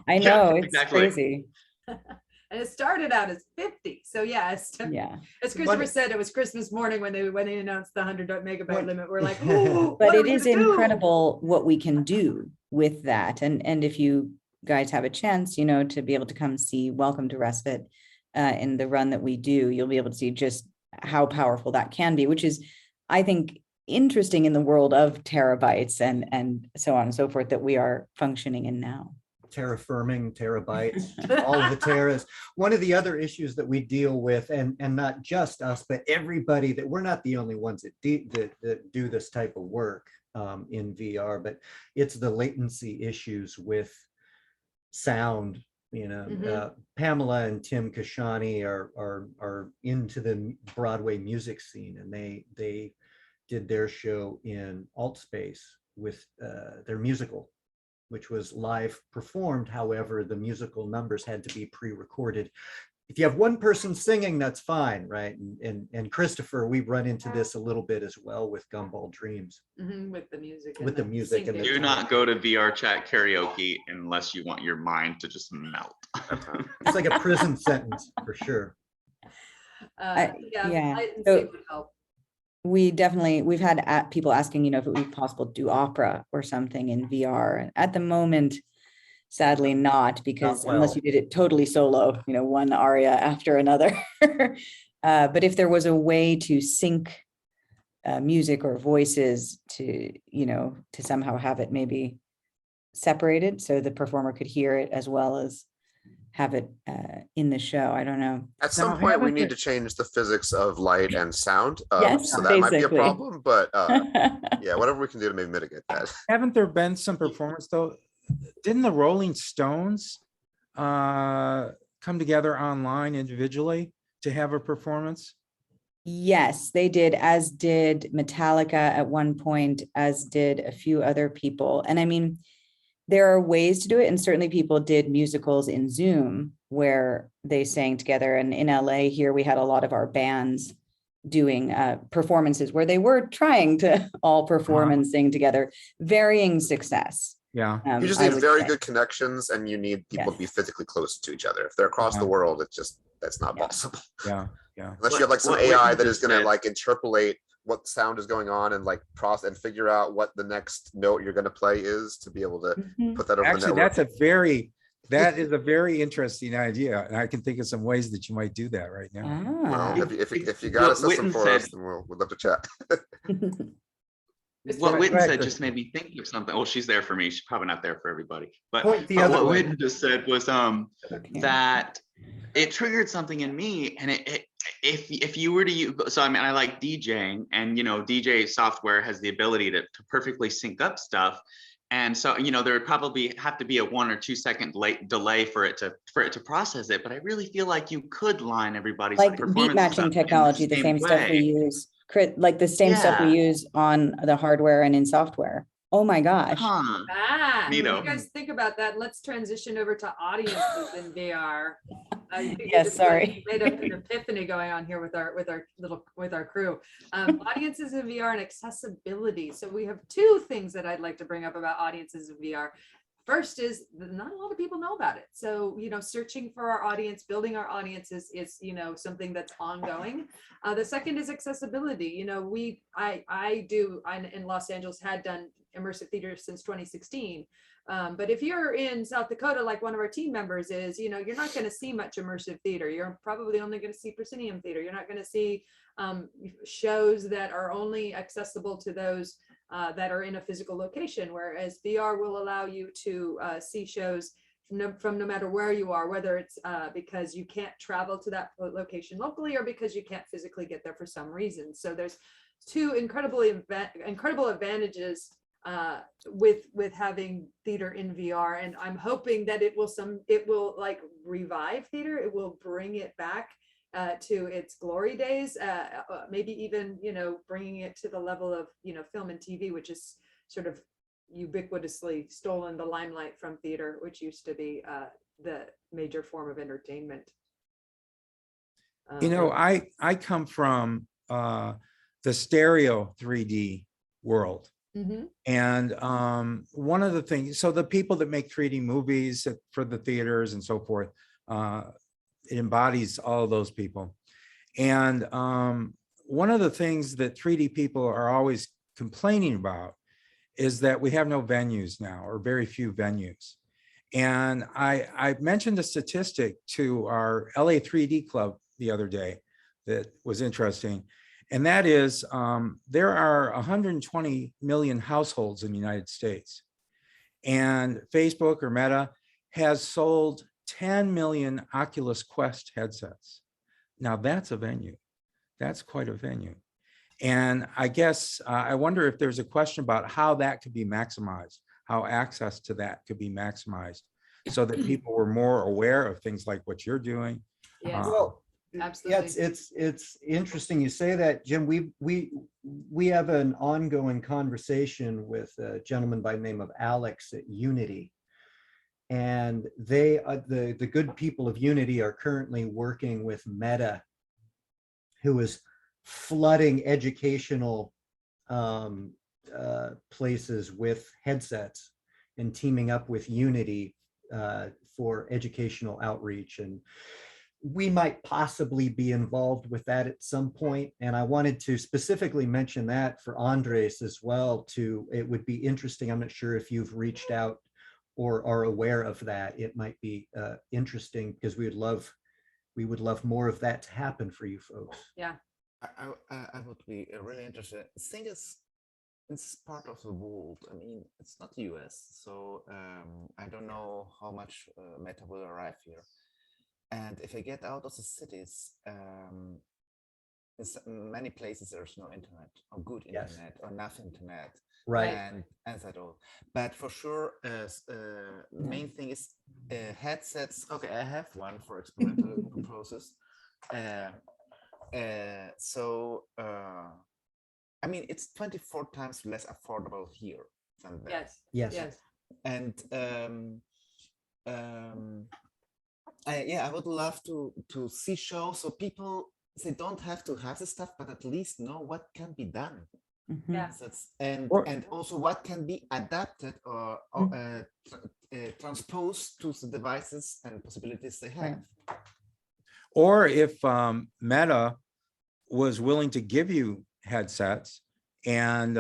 I know, it's crazy. And it started out as 50. So yeah, as Christopher said, it was Christmas morning when they announced the 100 megabyte limit. We're like, ooh, but it is incredible what we can do with that. And if you guys have a chance, you know, to be able to come see Welcome to Respite in the run that we do, you'll be able to see just how powerful that can be, which is, I think, interesting in the world of terabytes and so on and so forth that we are functioning in now. Terraforming, terabytes, all of the terras. One of the other issues that we deal with, and not just us, but everybody, that we're not the only ones that do this type of work in VR, but it's the latency issues with sound. You know, Pamela and Tim Kashani are into the Broadway music scene, and they did their show in alt space with their musical, which was live performed. However, the musical numbers had to be pre-recorded. If you have one person singing, that's fine, right? And Christopher, we've run into this a little bit as well with Gumball Dreams. With the music. With the music. And do not go to VRChat karaoke unless you want your mind to just melt. It's like a prison sentence for sure. So we've had people asking, you know, if it would be possible to do opera or something in VR. At the moment, sadly not, because unless you did it totally solo, you know, one aria after another. But if there was a way to sync music or voices to, you know, to somehow have it maybe separated so the performer could hear it as well as have it in the show. I don't know. At some point, we need to change the physics of light and sound. Yes, so that might be a problem, but yeah, whatever we can do to maybe mitigate that. Haven't there been some performance though? Didn't the Rolling Stones come together online individually to have a performance? Yes, they did, as did Metallica at one point, as did a few other people. And I mean, there are ways to do it. And certainly people did musicals in Zoom where they sang together. And in LA here, we had a lot of our bands doing performances where they were trying to all perform and sing together, varying success. Yeah. You just I need would very say. good connections, and you need people to be Yes. physically close to each other. If they're across the Yeah. world, that's not Yeah. possible. Yeah. Yeah. Unless you have like some What AI Whitton that is just going to said- like interpolate what sound is going on and like process and figure out what the next note you're going to play is to be able to Mhm. put that over the Actually, network. that is a very interesting idea. And I can think of some ways that you might do that right now. Ah. Well, if you got a system Whitton for said- us, then we'd love to chat. What Right, Whitton right, said but- just made me think of something. Well, she's there for me. She's probably not there for everybody. But, Point the but other what way. Whitton just said was Okay. that it triggered something in me. And if you were to use, so I mean, I like DJing, and DJ software has the ability to perfectly sync up stuff. And so, there would probably have to be a 1 or 2 second delay for it to process it. But I really feel like you could line everybody's Like beat performance matching up in technology, the same stuff we way. use, like the same stuff we Yeah. use on the hardware and in software. Oh my gosh. Huh. Ah, you Neato. guys think about that. Let's transition over to audiences in VR. I think we Yes, just, like, sorry. made an epiphany going on here with our crew. Audiences in VR and accessibility. So we have two things that I'd like to bring up about audiences in VR. First is that not a lot of people know about it. So, searching for our audience, building our audiences is, something that's ongoing. The second is accessibility. I in Los Angeles had done immersive theater since 2016. But if you're in South Dakota, like one of our team members is, you're not going to see much immersive theater. You're probably only going to see proscenium theater. You're not going to see shows that are only accessible to those that are in a physical location, whereas VR will allow you to see shows from no matter where you are, whether it's because you can't travel to that location locally or because you can't physically get there for some reason. So there's two incredible advantages with having theater in VR, and I'm hoping that it will like revive theater. It will bring it back to its glory days, maybe even bringing it to the level of film and TV, which is sort of ubiquitously stolen the limelight from theater, which used to be the major form of entertainment. I come from the stereo 3D world. Mm-hmm. And one of the things, so the people that make 3D movies for the theaters and so forth, it embodies all of those people. And one of the things that 3D people are always complaining about is that we have no venues now, or very few venues. And I mentioned a statistic to our LA 3D club the other day that was interesting. And that is there are 120 million households in the United States. And Facebook or Meta has sold 10 million Oculus Quest headsets. Now that's a venue. That's quite a venue. And I guess I wonder if there's a question about how that could be maximized, how access to that could be maximized so that people were more aware of things like what you're doing. Yes. Well, Absolutely. yeah, it's interesting you say that, Jim. We have an ongoing conversation with a gentleman by the name of Alex at Unity, and they the good people of Unity are currently working with Meta, who is flooding educational places with headsets and teaming up with Unity for educational outreach. And we might possibly be involved with that at some point. And I wanted to specifically mention that for Andres as well, too. It would be interesting. I'm not sure if you've reached out or are aware of that. It might be interesting because we would love more of that to happen for you folks. Yeah. I would be really interested. The thing is, it's part of the world. I mean, it's not US, so I don't know how much Meta will arrive here. And if I get out of the cities, in many places there's no internet, or good internet, or enough internet, Right. and that all. But for sure, main thing is headsets. Okay, I have one for experimental purposes. I mean, it's 24 times less affordable here than there. Yes. Yes. Yes. And I would love to see shows so people, they don't have to have the stuff, but at least know what can be done. Yeah. And also what can be adapted or transposed to the devices and possibilities they have. Or if Meta was willing to give you headsets and,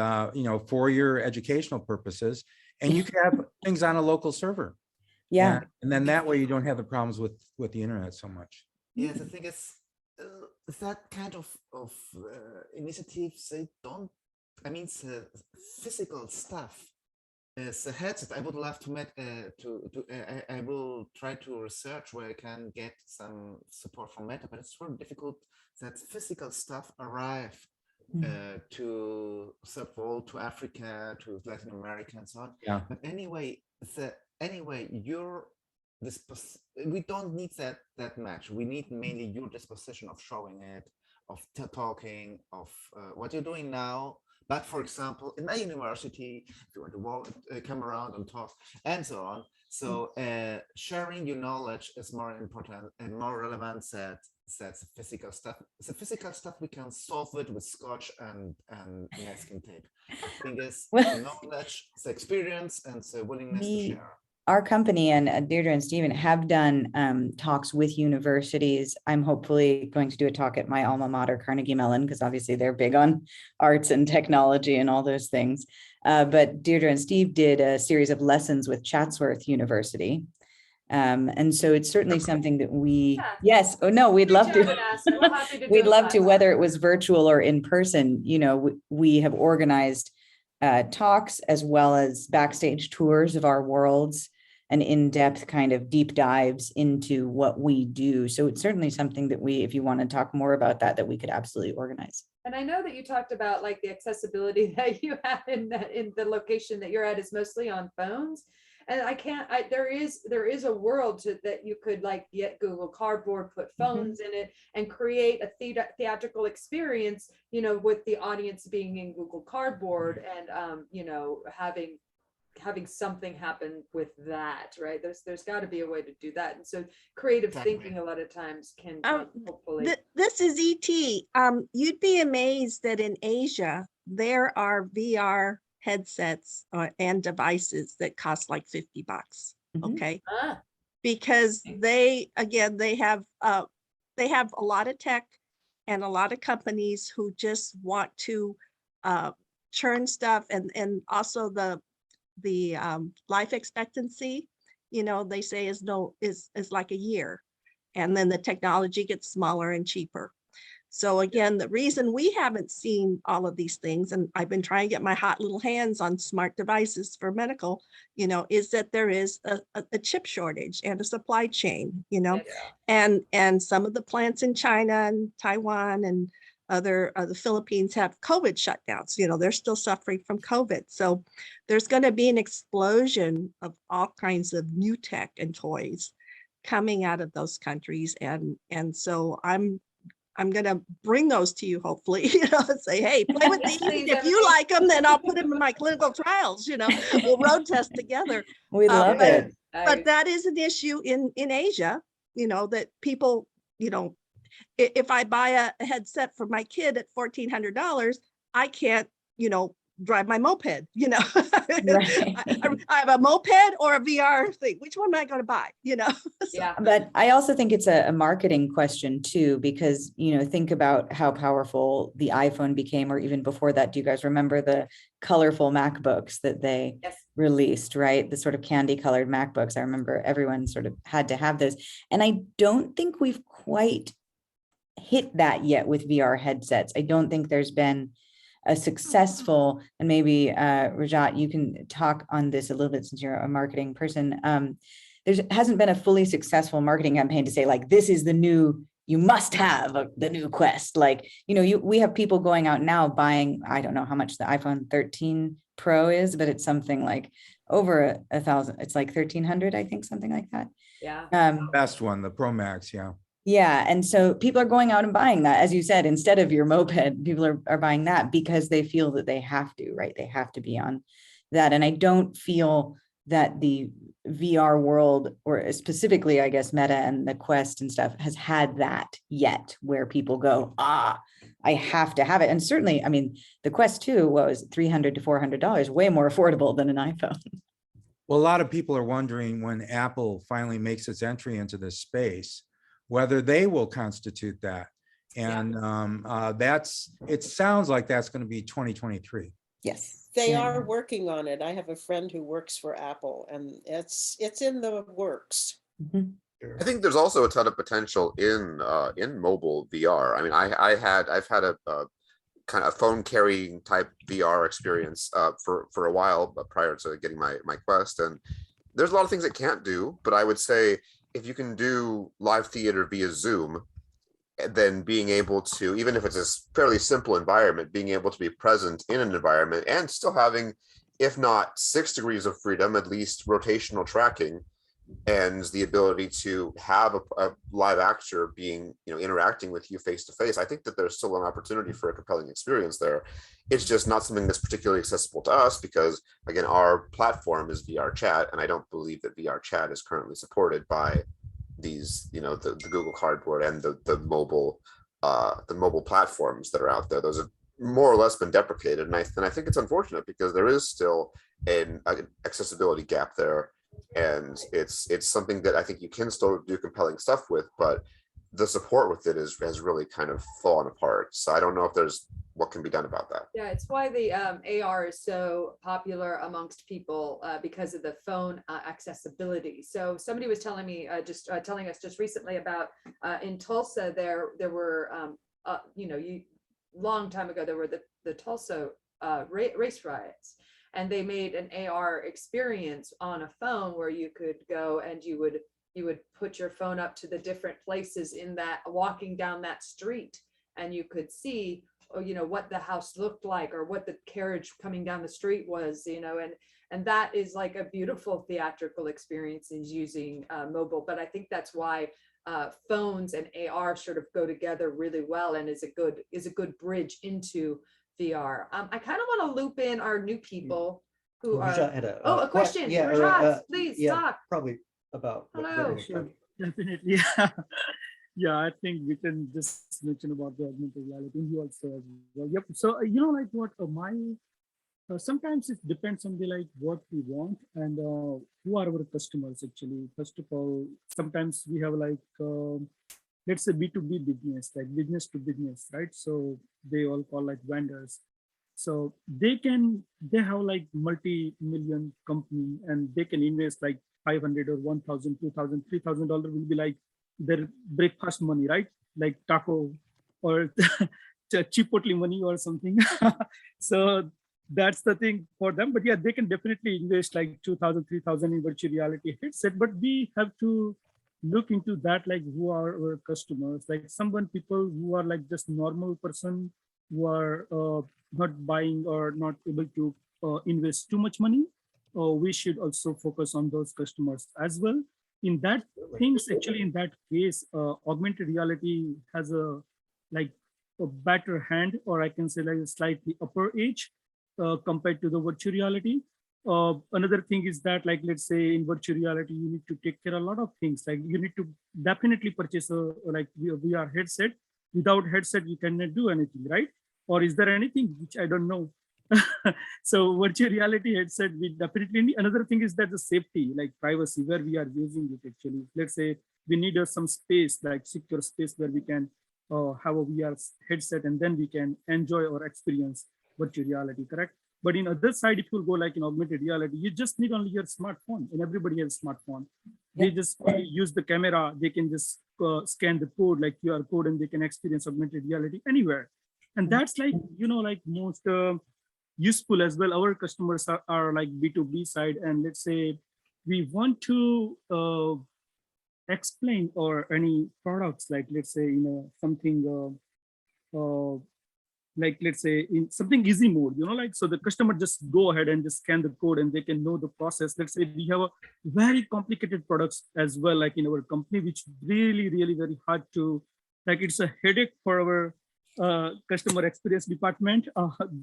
for your educational purposes, and you could have things on a local server. Yeah. And then that way you don't have the problems with the internet so much. Yeah, the thing is, that kind of initiatives, they don't, I mean, it's physical stuff. It's a headset. I would love to I will try to research where I can get some support from Meta, but it's very difficult that physical stuff arrive to third world, to Africa, to Latin America, and so on. Yeah. But anyway, we don't need that much. We need mainly your disposition of showing it, of talking, of what you're doing now. But for example, in my university, if you want to come around and talk and so on. So sharing your knowledge is more important and more relevant than the physical stuff. The physical stuff we can solve it with scotch and masking tape. The thing is, the knowledge, the experience, and the willingness to share. Our company and Deirdre and Stephen have done talks with universities. I'm hopefully going to do a talk at my alma mater, Carnegie Mellon, because obviously they're big on arts and technology and all those things. But Deirdre and Steve did a series of lessons with Chatsworth University. And so it's certainly something that we, yes, oh no, we'd love to, we'd love to, whether it was virtual or in person, we have organized talks as well as backstage tours of our worlds and in-depth kind of deep dives into what we do. So it's certainly something that if you want to talk more about that we could absolutely organize. And I know that you talked about like the accessibility that you have in the location that you're at is mostly on phones. And there is a world that you could like get Google Cardboard, put phones in it and create a theatrical experience, with the audience being in Google Cardboard and, having something happen with that, right? There's got to be a way to do that. And so creative thinking a lot of times can hopefully. This is ET. You'd be amazed that in Asia, there are VR headsets and devices that cost like $50. Okay. Because they have a lot of tech and a lot of companies who just want to churn stuff and also the life expectancy, they say is like a year, and then the technology gets smaller and cheaper. So again, the reason we haven't seen all of these things, and I've been trying to get my hot little hands on smart devices for medical, is that there is a chip shortage and a supply chain, and some of the plants in China and Taiwan and the Philippines have COVID shutdowns. They're still suffering from COVID. So there's going to be an explosion of all kinds of new tech and toys coming out of those countries. And so I'm going to bring those to you, hopefully, say, hey, play with these. If you like them, then I'll put them in my clinical trials, we'll road test together. We love it. But that is an issue in Asia, that people, if I buy a headset for my kid at $1,400, I can't, drive my moped, Right. I have a moped or a VR thing. Which one am I going to buy? Yeah. But I also think it's a marketing question too, because, think about how powerful the iPhone became, or even before that. Do you guys remember the colorful MacBooks that they released, right? The sort of candy colored MacBooks. I remember everyone sort of had to have those. And I don't think we've quite hit that yet with VR headsets. I don't think there's been a successful, and maybe Rajat, you can talk on this a little bit since you're a marketing person. There hasn't been a fully successful marketing campaign to say like, this is the new, you must have the new Quest. Like, we have people going out now buying, I don't know how much the iPhone 13 Pro is, but it's something like over $1,000. It's like 1,300, I think, something like that. Yeah. Best one, the Pro Max. Yeah. Yeah, and so people are going out and buying that, as you said, instead of your moped, people are buying that because they feel that they have to, right? They have to be on that. And I don't feel that the VR world, or specifically, I guess, Meta and the Quest and stuff, has had that yet, where people go, I have to have it. And certainly, I mean, the Quest 2 was $300 to $400, way more affordable than an iPhone. Well, a lot of people are wondering when Apple finally makes its entry into this space, whether they will constitute that. And it sounds like that's going to be 2023. Yes. They are working on it. I have a friend who works for Apple, and it's in the works. I think there's also a ton of potential in mobile VR. I mean, I've had a kind of phone carrying type VR experience for a while, but prior to getting my Quest, and there's a lot of things it can't do. But I would say if you can do live theater via Zoom, then being able to, even if it's a fairly simple environment, being able to be present in an environment and still having, if not 6 degrees of freedom, at least rotational tracking and the ability to have a live actor being, interacting with you face to face. I think that there's still an opportunity for a compelling experience there. It's just not something that's particularly accessible to us because, again, our platform is VRChat, and I don't believe that VRChat is currently supported by these, the Google Cardboard and the mobile platforms that are out there. Those have more or less been deprecated, and I think it's unfortunate because there is still an accessibility gap there. And it's something that I think you can still do compelling stuff with, but the support with it has really kind of fallen apart. So I don't know if there's what can be done about that. Yeah, it's why the AR is so popular amongst people because of the phone accessibility. So somebody was telling me telling us just recently about in Tulsa there were long time ago there were the Tulsa race riots. And they made an AR experience on a phone where you could go and you would put your phone up to the different places in that, walking down that street, and you could see, what the house looked like or what the carriage coming down the street was, and that is like a beautiful theatrical experience is using mobile. But I think that's why phones and AR sort of go together really well and is a good bridge into VR. I kind of want to loop in our new people who are. A question. Yeah, please talk. Probably about. Hello. Definitely. Yeah, I think we can just mention about the augmented reality. You also. Yep. So sometimes it depends on what we want and who are our customers actually. First of all, sometimes we have let's say B2B business, like business to business, right? So they all call vendors. So they have multi-million company and they can invest $500 or $1,000, $2,000, $3,000 will be their breakfast money, right? Like taco or Chipotle money or something. So that's the thing for them. But yeah, they can definitely invest $2,000, $3,000 in virtual reality headset. But we have to look into that, who are our customers, people who are just normal person who are not buying or not able to invest too much money. We should also focus on those customers as well. In that in that case, augmented reality has a better hand, or I can say a slightly upper edge compared to the virtual reality. Another thing is that let's say in virtual reality you need to take care of a lot of things, you need to definitely purchase a VR headset. Without headset you cannot do anything, right? Or is there anything which I don't know? So virtual reality headset we definitely need. Another thing is that the safety, privacy, where we are using it actually. Let's say we need some space, secure space where we can have a VR headset and then we can enjoy or experience virtual reality, correct? But in other side, if you go in augmented reality, you just need only your smartphone, and everybody has a smartphone. They just use the camera. They can just scan the code, QR code, and they can experience augmented reality anywhere. And that's most useful as well. Our customers are B2B side, and let's say we want to explain or any products, let's say something like let's say in something easy mode, like so the customer just go ahead and just scan the code and they can know the process. Let's say we have a very complicated products as well, like in our company, which really very hard to, like it's a headache for our customer experience department.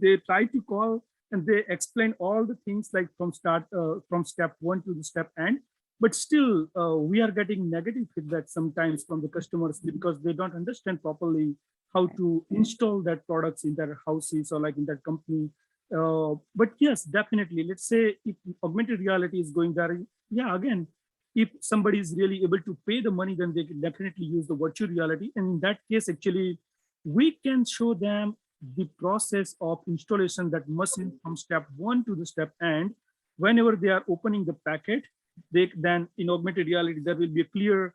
They try to call and they explain all the things like from step one to the step end, but still we are getting negative feedback sometimes from the customers because they don't understand properly how to install that products in their houses or like in that company. But yes, definitely, let's say if augmented reality is going there, yeah, again, if somebody is really able to pay the money, then they can definitely use the virtual reality. And in that case, actually, we can show them the process of installation that machine from step one to the step end. Whenever they are opening the packet, they then in augmented reality, there will be a clear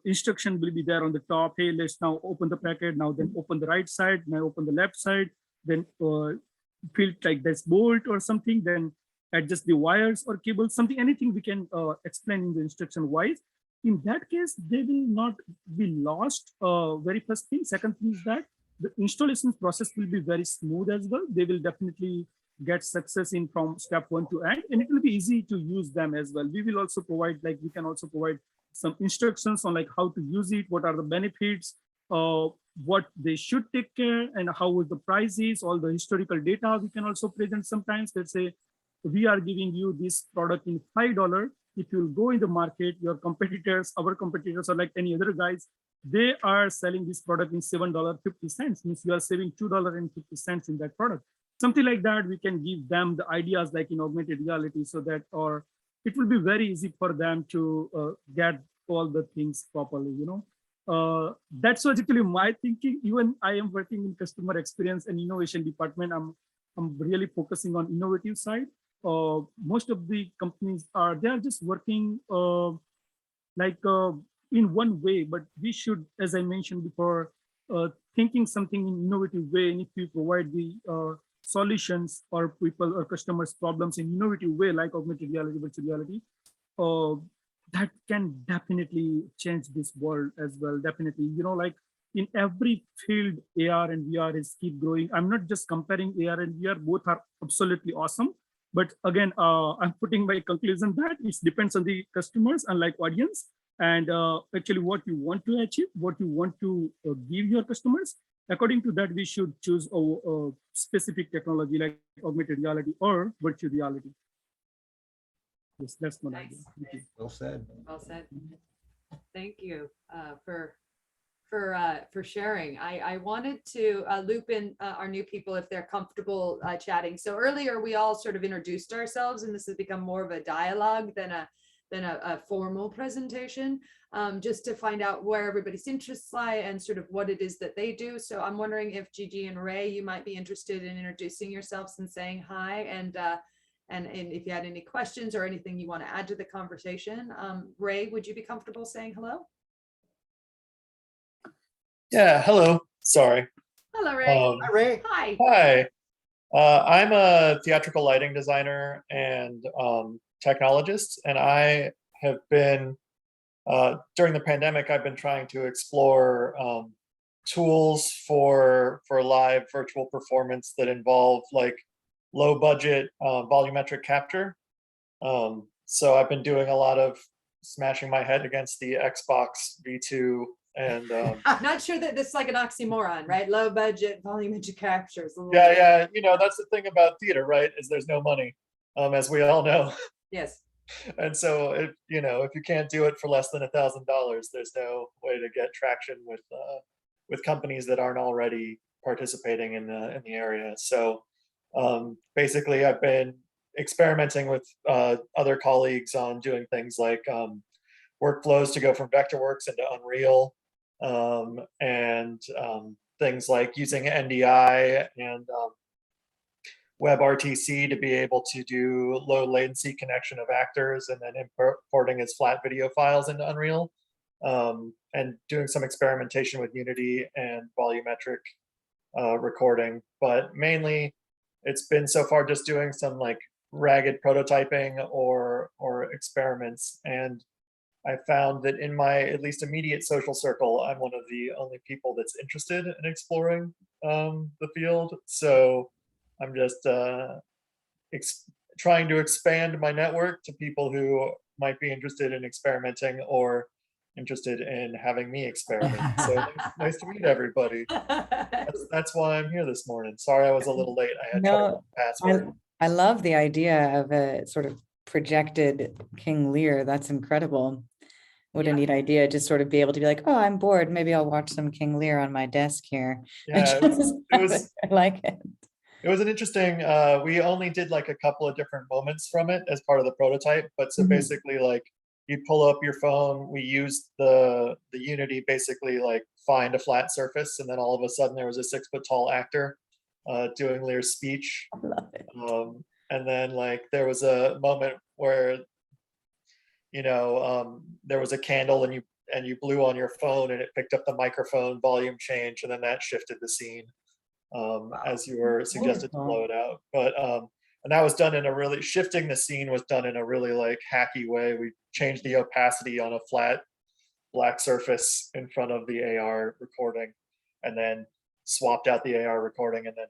instruction will be there on the top. Hey, let's now open the packet. Now then open the right side, now open the left side, then feel like this bolt or something, then adjust the wires or cables, something, anything we can explain in the instruction wise. In that case, they will not be lost. Very first thing. Second thing is that the installation process will be very smooth as well. They will definitely get success in from step one to end, and it will be easy to use them as well. We will also provide, like we can also provide some instructions on like how to use it, what are the benefits, what they should take care, and how the price is, all the historical data we can also present sometimes. Let's say we are giving you this product in $5. If you go in the market, your competitors, our competitors are like any other guys, they are selling this product in $7.50, means you are saving $2.50 in that product. Something like that, we can give them the ideas like in augmented reality, so that, or it will be very easy for them to get all the things properly, That's basically my thinking. Even I am working in customer experience and innovation department. I'm really focusing on innovative side. Most of the companies they are just working in one way, but we should, as I mentioned before, thinking something in innovative way. And if we provide the solutions for people or customers' problems in innovative way, like augmented reality, virtual reality, that can definitely change this world as well. Definitely, like in every field, AR and VR is keep growing. I'm not just comparing AR and VR; both are absolutely awesome. But again, I'm putting my conclusion that it depends on the customers and like audience, and actually what you want to achieve, what you want to give your customers. According to that, we should choose a specific technology like augmented reality or virtual reality. Yes, that's my idea. Thank you. Well said. Well said. Thank you for sharing. I wanted to loop in our new people if they're comfortable chatting. So earlier we all sort of introduced ourselves, and this has become more of a dialogue than a formal presentation, just to find out where everybody's interests lie and sort of what it is that they do. So I'm wondering if Gigi and Ray, you might be interested in introducing yourselves and saying hi, and if you had any questions or anything you want to add to the conversation. Ray, would you be comfortable saying hello? Yeah, hello. Sorry. Hello, Ray. Hi, Ray. Hi. Hi. I'm a theatrical lighting designer and technologist, and I have been, during the pandemic, I've been trying to explore tools for live virtual performance that involve like low budget volumetric capture. So I've been doing a lot of smashing my head against the Xbox V2 and I'm not sure that this is like an oxymoron, right? Low budget volumetric captures. Yeah, that's the thing about theater, right? Is there's no money, as we all know. Yes. And so if you can't do it for less than $1,000, there's no way to get traction with companies that aren't already participating in the area. So basically, I've been experimenting with other colleagues on doing things like workflows to go from Vectorworks into Unreal, and things like using NDI and WebRTC to be able to do low latency connection of actors and then importing as flat video files into Unreal, and doing some experimentation with Unity and volumetric recording. But mainly, it's been so far just doing some like ragged prototyping or experiments. And I found that in my at least immediate social circle, I'm one of the only people that's interested in exploring the field. So I'm just trying to expand my network to people who might be interested in experimenting or interested in having me experiment. So nice to meet everybody. That's why I'm here this morning. Sorry I was a little late. I had trouble with the password. I love the idea of a sort of projected King Lear. That's incredible. What a neat idea, just sort of be able to be like, oh, I'm bored. Maybe I'll watch some King Lear on my desk here. Yeah, it was I like it. It was an interesting, we only did like a couple of different moments from it as part of the prototype. But so basically like you pull up your phone, we used the Unity basically like find a flat surface. And then all of a sudden there was a 6-foot-tall actor doing Lear's speech. I love it. And then like there was a moment where, you know, there was a candle and you blew on your phone and it picked up the microphone volume change, and then that shifted the scene as you were suggested to blow it out. But and that was done in a really, shifting the scene was done in a really like hacky way. We changed the opacity on a flat black surface in front of the AR recording, and then swapped out the AR recording and then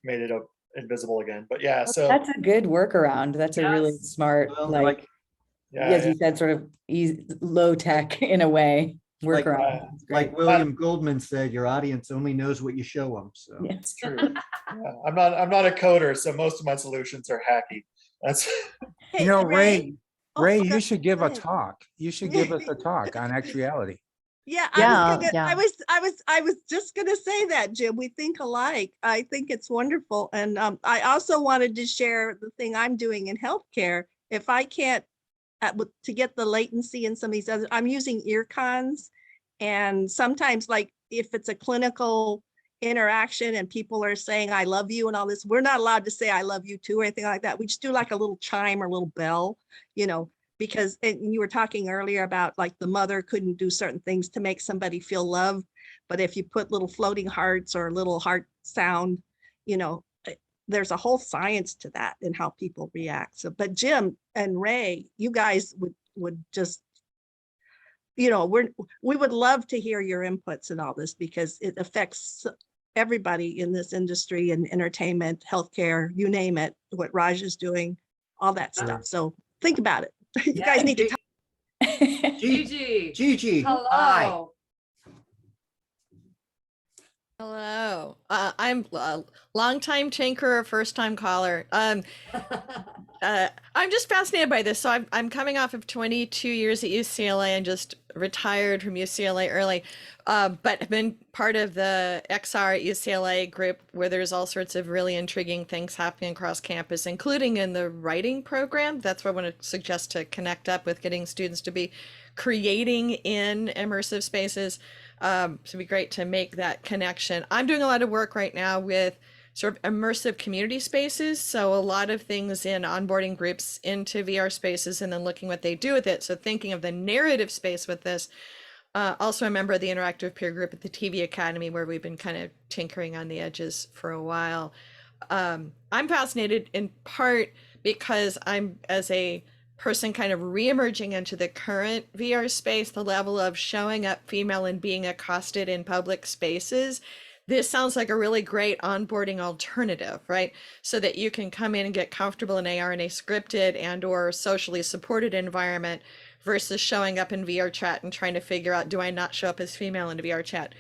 made it invisible again. But yeah, so that's a good workaround. That's a really smart, like as you said, sort of low tech in a way. Workaround. Like William Goldman said, your audience only knows what you show them. So it's true. Yeah, I'm not a coder, so most of my solutions are hacky. That's you know, Ray, you should give a talk. You should give us a talk on X reality. Yeah, I was just gonna say that, Jim. We think alike. I think it's wonderful, and I also wanted to share the thing I'm doing in healthcare. If I can't to get the latency in some of these other, I'm using ear cons, and sometimes like if it's a clinical interaction and people are saying I love you and all this, we're not allowed to say I love you too or anything like that. We just do like a little chime or a little bell, you know, because and you were talking earlier about like the mother couldn't do certain things to make somebody feel loved, but if you put little floating hearts or a little heart sound, you know, there's a whole science to that and how people react. So, but Jim and Ray, you guys would just, you know, we would love to hear your inputs and all this because it affects everybody in this industry and entertainment, healthcare, you name it, what Raj is doing, all that stuff. So think about it. You guys need to talk. Gigi. Hello. Hi. Hello. I'm a longtime tinkerer, first time caller. I'm just fascinated by this. So I'm coming off of 22 years at UCLA and just retired from UCLA early, but have been part of the XR at UCLA group where there's all sorts of really intriguing things happening across campus, including in the writing program. That's what I want to suggest to connect up with getting students to be creating in immersive spaces. So it'd be great to make that connection. I'm doing a lot of work right now with sort of immersive community spaces. So a lot of things in onboarding groups into VR spaces and then looking what they do with it. So thinking of the narrative space with this. Also a member of the interactive peer group at the TV Academy, where we've been kind of tinkering on the edges for a while. I'm fascinated in part because I'm, as a person kind of re-emerging into the current VR space, the level of showing up female and being accosted in public spaces. This sounds like a really great onboarding alternative, right? So that you can come in and get comfortable in AR in a scripted and or socially supported environment versus showing up in VRChat and trying to figure out, do I not show up as female in VRChat?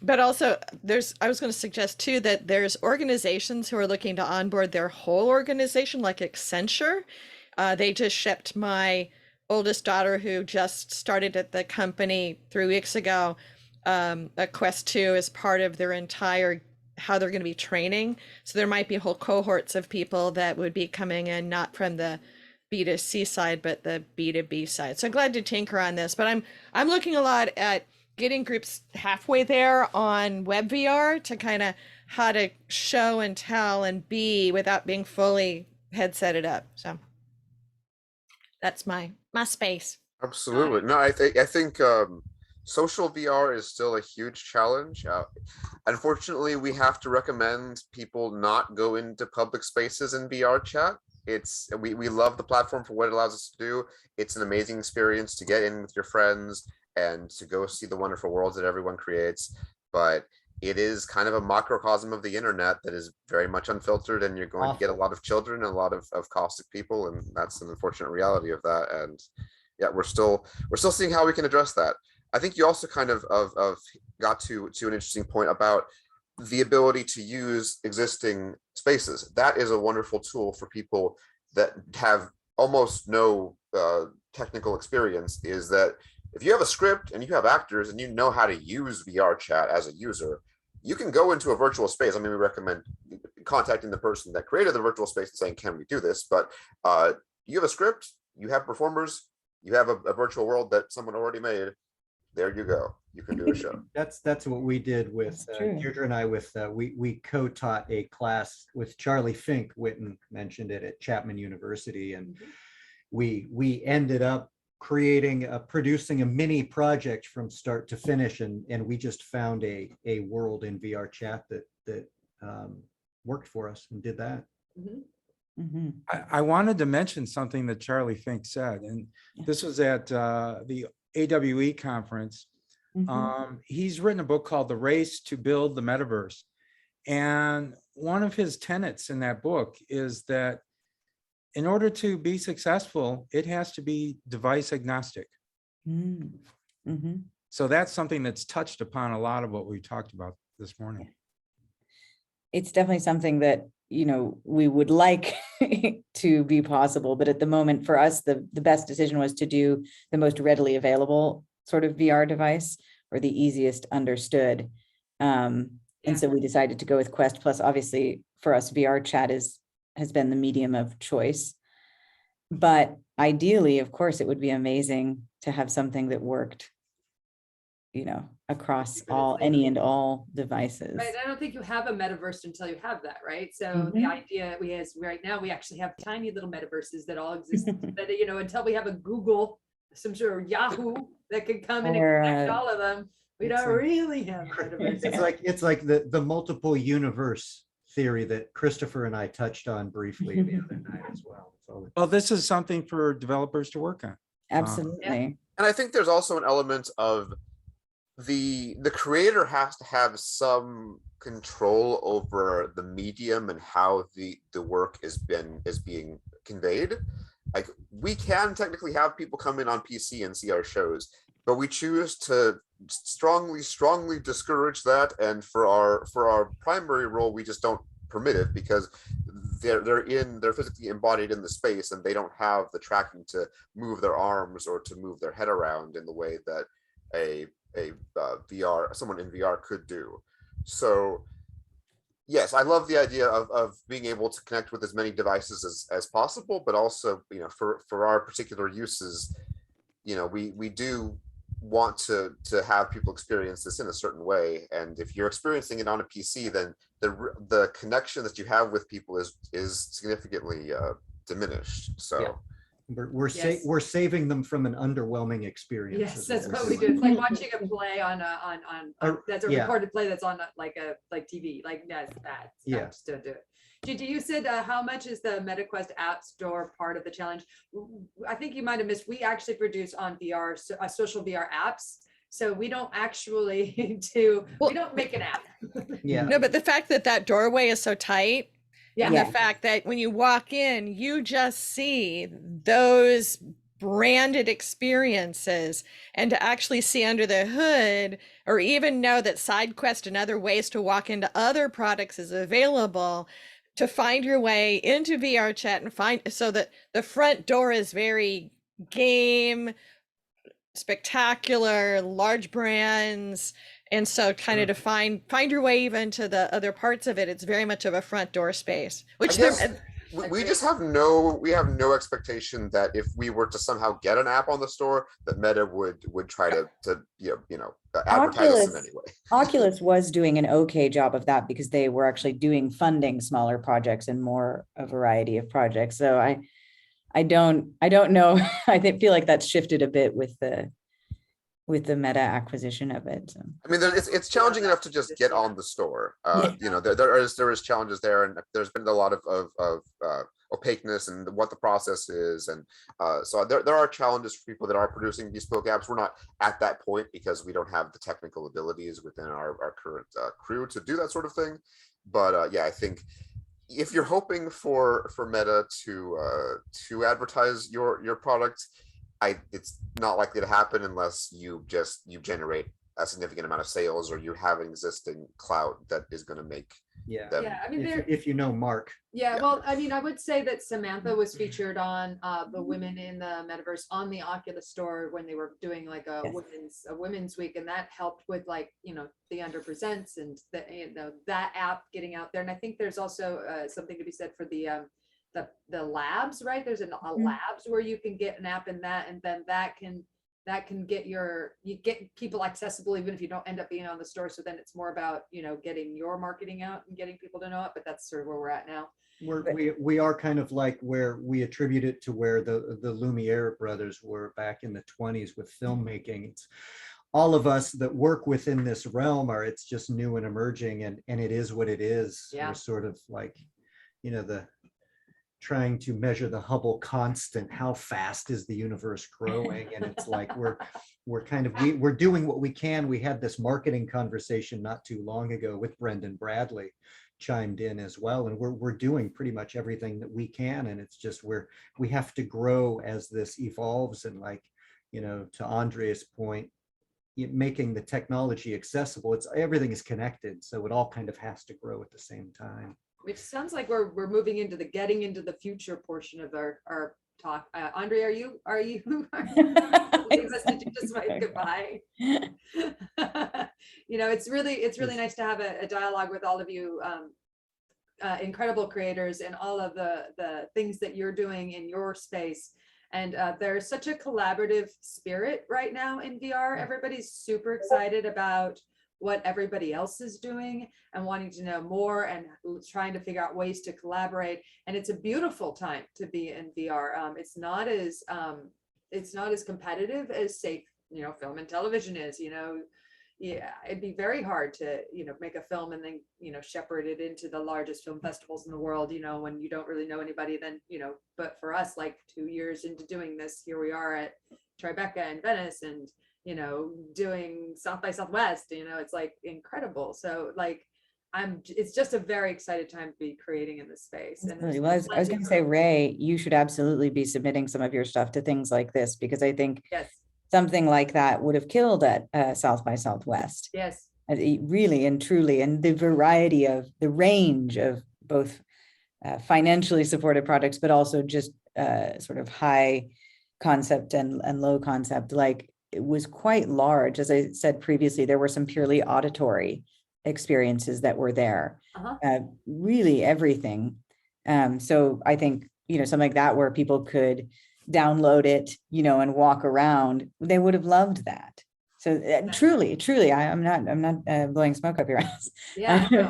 But also I was going to suggest too, that there's organizations who are looking to onboard their whole organization, like Accenture. They just shipped my oldest daughter, who just started at the company 3 weeks ago, a Quest 2 as part of their entire, how they're going to be training. So there might be whole cohorts of people that would be coming in, not from the B2C side, but the B2B side. So I'm glad to tinker on this, but I'm looking a lot at getting groups halfway there on web VR to kind of how to show and tell and be without being fully headseted up. So that's my space. Absolutely. No, I think social VR is still a huge challenge. Unfortunately, we have to recommend people not go into public spaces in VRChat. We love the platform for what it allows us to do. It's an amazing experience to get in with your friends and to go see the wonderful worlds that everyone creates. But it is kind of a microcosm of the internet that is very much unfiltered, and you're going to get a lot of children and a lot of caustic people, and that's an unfortunate reality of that. And yeah, we're still seeing how we can address that. I think you also kind of got to an interesting point about the ability to use existing spaces. That is a wonderful tool for people that have almost no technical experience, is that if you have a script and you have actors and you know how to use VRChat as a user, you can go into a virtual space. I mean, we recommend contacting the person that created the virtual space and saying, can we do this? But you have a script, you have performers, you have a virtual world that someone already made. There you go. You can do a show. That's what we did with Deirdre and I. With we co-taught a class with Charlie Fink. Whitton mentioned it at Chapman University, and we ended up producing a mini project from start to finish, and we just found a world in VRChat that worked for us and did that. I wanted to mention something that Charlie Fink said, and this was at the AWE conference. He's written a book called The Race to Build the Metaverse. And one of his tenets in that book is that in order to be successful, it has to be device agnostic. So that's something that's touched upon a lot of what we talked about this morning. It's definitely something that, you know, we would like to be possible, but at the moment for us, the best decision was to do the most readily available sort of VR device, or the easiest understood. And so we decided to go with Quest Plus. Obviously for us, VRChat has been the medium of choice, but ideally, of course, it would be amazing to have something that worked, you know, across any and all devices. Right. I don't think you have a metaverse until you have that, right? So the idea right now, we actually have tiny little metaverses that all exist, but you know, until we have a Google, some sort of Yahoo that could come in and connect all of them, we don't really have metaverses. It's like the multiple universe theory that Christopher and I touched on briefly the other night as well. Well, this is something for developers to work on. Absolutely. And I think there's also an element of the creator has to have some control over the medium and how the work is being conveyed. Like, we can technically have people come in on PC and see our shows, but we choose to strongly discourage that. And for our primary role, we just don't permit it, because they're physically embodied in the space, and they don't have the tracking to move their arms or to move their head around in the way that someone in VR could do. So yes, I love the idea of being able to connect with as many devices as possible, but also, you know, for our particular uses, you know, we do want to have people experience this in a certain way. And if you're experiencing it on a PC, then the connection that you have with people is significantly diminished. So we're saving them from an underwhelming experience. Yes, that's what we do. It's like watching a play on that's a recorded play that's on like TV. Like that's bad. Yeah, just don't do it. Gigi, you said how much is the MetaQuest App Store part of the challenge? I think you might have missed. We actually produce on VR, social VR apps. So we don't actually we don't make an app. No, but the fact that doorway is so tight, and the fact that when you walk in, you just see those branded experiences, and to actually see under the hood, or even know that SideQuest and other ways to walk into other products is available, to find your way into VRChat and find, so that the front door is very game, spectacular, large brands. And so kind of to find your way even to the other parts of it, it's very much of a front door space, which we just have no expectation that if we were to somehow get an app on the store, that Meta would try to advertise us in any way. Oculus was doing an okay job of that, because they were actually funding smaller projects and more a variety of projects. So I don't know. I feel like that's shifted a bit with the Meta acquisition of it. So. I mean, it's challenging enough to just get on the store. You know, there is challenges there, and there's been a lot of opaqueness and what the process is. And so there are challenges for people that are producing bespoke apps. We're not at that point because we don't have the technical abilities within our current crew to do that sort of thing. But yeah, I think if you're hoping for Meta to advertise your product, it's not likely to happen unless you generate a significant amount of sales or you have an existing clout that is going to make them. Yeah, I mean, if you know Mark. Yeah, well, I mean, I would say that Samantha was featured on the Women in the Metaverse on the Oculus store when they were doing like a women's week, and that helped with like, you know, the UnderPresents and the, you know, that app getting out there. And I think there's also something to be said for the labs, right? There's a labs where you can get an app in that, and then that can get you get people accessible even if you don't end up being on the store. So then it's more about, you know, getting your marketing out and getting people to know it. But that's sort of where we're at now. We are kind of like where we attribute it to where the Lumiere brothers were back in the 20s with filmmaking. It's all of us that work within this realm it's just new and emerging, and it is what it is. Yeah. We're sort of like, you know, trying to measure the Hubble constant, how fast is the universe growing? And it's like we're doing what we can. We had this marketing conversation not too long ago with Brendan Bradley chimed in as well, and we're doing pretty much everything that we can, and it's just we have to grow as this evolves. And like, you know, to Andrea's point, making the technology accessible, everything is connected, so it all kind of has to grow at the same time. Which sounds like we're moving into the getting into the future portion of our talk. Andre, are you did you just wave goodbye? You know, it's really nice to have a dialogue with all of you incredible creators and all of the things that you're doing in your space. And there's such a collaborative spirit right now in VR. Everybody's super excited about what everybody else is doing and wanting to know more and trying to figure out ways to collaborate. And it's a beautiful time to be in VR. It's not as competitive as, say, you know, film and television is. You know, yeah, it'd be very hard to, you know, make a film and then, you know, shepherd it into the largest film festivals in the world, you know, when you don't really know anybody. Then, you know, but for us, like 2 years into doing this, here we are at Tribeca in Venice, and you know, doing South by Southwest, you know, it's like incredible. So like, it's just a very excited time to be creating in this space. And well, I was going to say, Ray, you should absolutely be submitting some of your stuff to things like this, because I think something like that would have killed at South by Southwest. Yes. Really and truly, and the variety of the range of both financially supported products, but also just sort of high concept and low concept, like, it was quite large. As I said previously, there were some purely auditory experiences that were there, really everything. So I think, you know, something like that where people could download it, you know, and walk around, they would have loved that. So truly, I'm not blowing smoke up your ass. Yeah, no,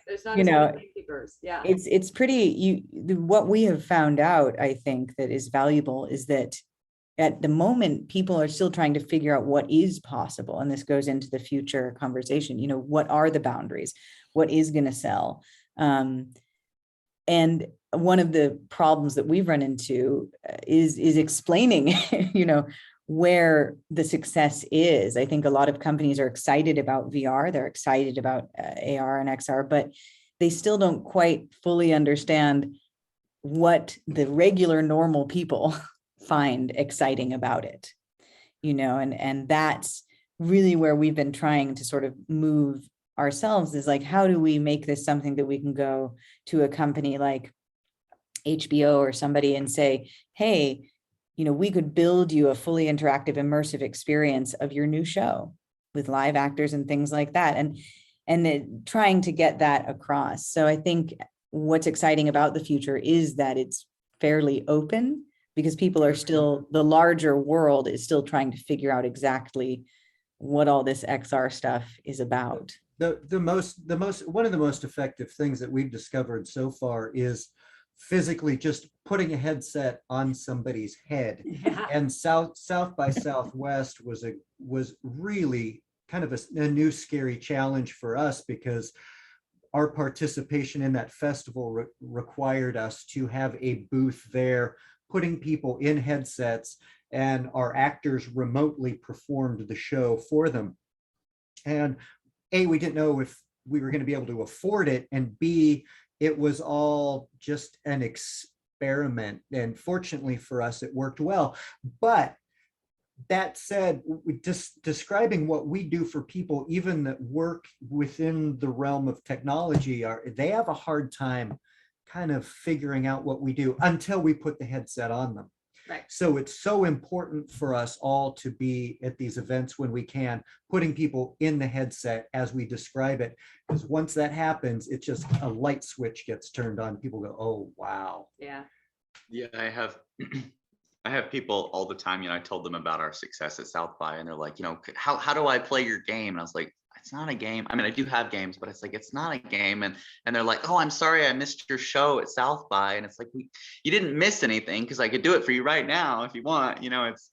there's not, you know, gatekeepers. Yeah, it's pretty. What we have found out, I think, that is valuable is that at the moment, people are still trying to figure out what is possible. And this goes into the future conversation. You know, what are the boundaries? What is going to sell? And one of the problems that we've run into is explaining, you know, where the success is. I think a lot of companies are excited about VR. They're excited about AR and XR, but they still don't quite fully understand what the regular normal people find exciting about it, you know, and that's really where we've been trying to sort of move ourselves, is like, how do we make this something that we can go to a company like HBO or somebody and say, hey, you know, we could build you a fully interactive, immersive experience of your new show with live actors and things like that, and trying to get that across. So I think what's exciting about the future is that it's fairly open, because people are still, the larger world is still trying to figure out exactly what all this XR stuff is about. One of the most effective things that we've discovered so far is physically just putting a headset on somebody's head. Yeah. And South by Southwest was really kind of a new scary challenge for us, because our participation in that festival required us to have a booth there, putting people in headsets, and our actors remotely performed the show for them. And A, we didn't know if we were going to be able to afford it, and B, it was all just an experiment. And fortunately for us, it worked well. But that said, just describing what we do for people, even that work within the realm of technology, they have a hard time kind of figuring out what we do until we put the headset on them. Right. So it's so important for us all to be at these events when we can, putting people in the headset as we describe it, because once that happens, it's just a light switch gets turned on. People go, oh, wow. Yeah. Yeah, I have people all the time, I told them about our success at South by, and they're like, how do I play your game? And I was like, it's not a game. I mean, I do have games, but it's like, it's not a game. And they're like, oh, I'm sorry, I missed your show at South by. And it's like, you didn't miss anything, because I could do it for you right now if you want. It's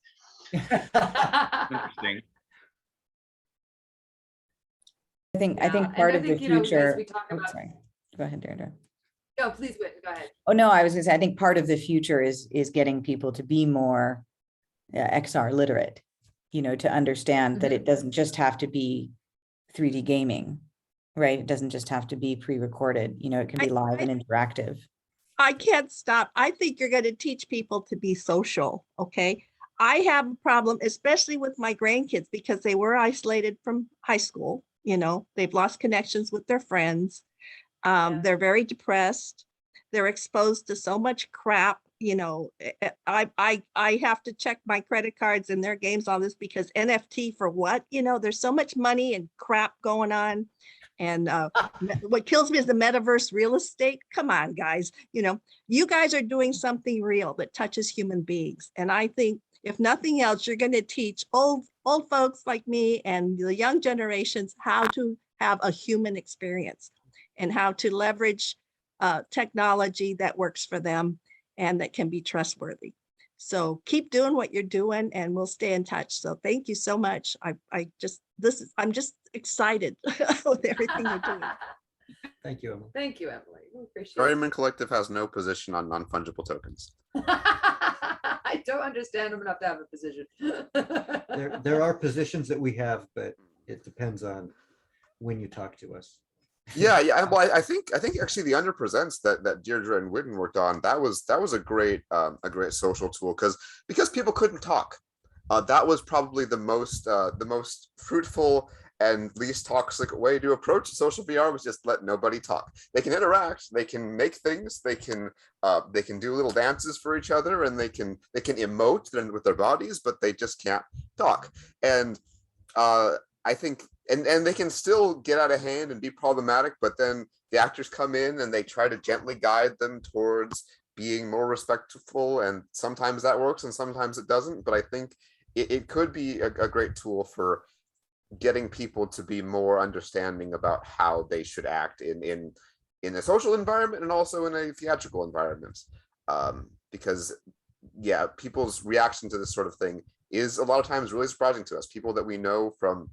interesting. I think part of the future. Sorry, go ahead, Deirdre. No, please, Whitton, go ahead. Oh, no, I was gonna say, I think part of the future is getting people to be more XR literate, to understand that it doesn't just have to be 3D gaming, right? It doesn't just have to be pre-recorded, it can be live and interactive. I can't stop. I think you're going to teach people to be social, okay? I have a problem, especially with my grandkids, because they were isolated from high school, they've lost connections with their friends. They're very depressed. They're exposed to so much crap. I have to check my credit cards and their games, all this, because NFT for what? There's so much money and crap going on. And what kills me is the metaverse real estate. Come on, guys. You guys are doing something real that touches human beings. And I think if nothing else, you're going to teach old folks like me and the young generations how to have a human experience, and how to leverage technology that works for them and that can be trustworthy. So keep doing what you're doing, and we'll stay in touch. So thank you so much. I'm just excited with everything you're doing. Thank you, Emily. Thank you, Emily. We appreciate it. Ferryman Collective has no position on non-fungible tokens. I don't understand them enough to have a position. There are positions that we have, but it depends on when you talk to us. Yeah. Well, I think actually the Under Presents that Deirdre and Whitton worked on, that was a great social tool, because people couldn't talk. That was probably the most fruitful and least toxic way to approach social VR, was just let nobody talk. They can interact, they can make things, they can do little dances for each other, and they can emote with their bodies, but they just can't talk. And I think, and they can still get out of hand and be problematic, but then the actors come in and they try to gently guide them towards being more respectful, and sometimes that works and sometimes it doesn't. But I think it could be a great tool for getting people to be more understanding about how they should act in a social environment and also in a theatrical environment. Because yeah, people's reaction to this sort of thing is a lot of times really surprising to us. People that we know from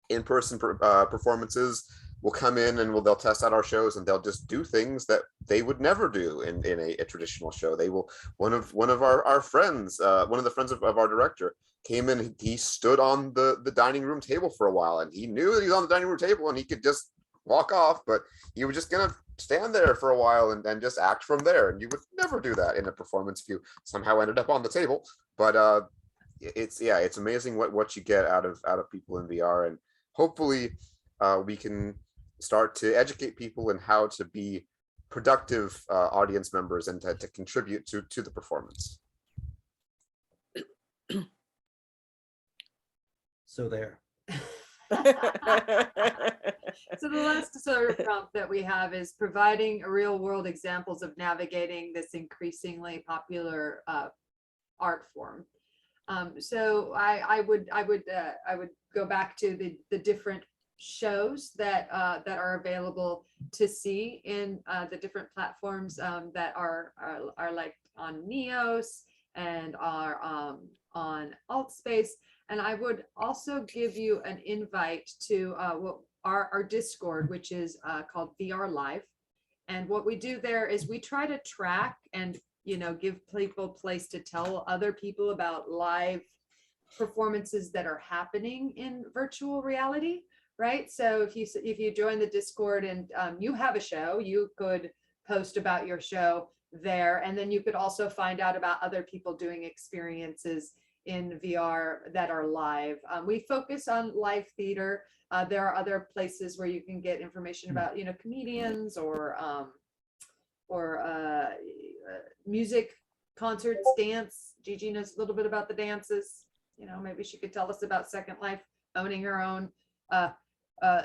in-person performances will come in and they'll test out our shows, and they'll just do things that they would never do in a traditional show. They will, one of our friends, one of the friends of our director came in, he stood on the dining room table for a while, and he knew that he was on the dining room table and he could just walk off, but he was just gonna stand there for a while and just act from there. And you would never do that in a performance if you somehow ended up on the table. But it's amazing what you get out of people in VR, and hopefully we can start to educate people in how to be productive audience members and to contribute to the performance. So there. So the last sort of prompt that we have is providing real world examples of navigating this increasingly popular art form. So I would go back to the different shows that are available to see in the different platforms that are like on Neos and are on AltSpace. And I would also give you an invite to our Discord, which is called VR Live. And what we do there is we try to track and, you know, give people place to tell other people about live performances that are happening in virtual reality, right? So if you join the Discord and you have a show, you could post about your show there, and then you could also find out about other people doing experiences in VR that are live. We focus on live theater. There are other places where you can get information about, you know, comedians or music, concerts, dance. Gigi knows a little bit about the dances. You know, maybe she could tell us about Second Life owning her own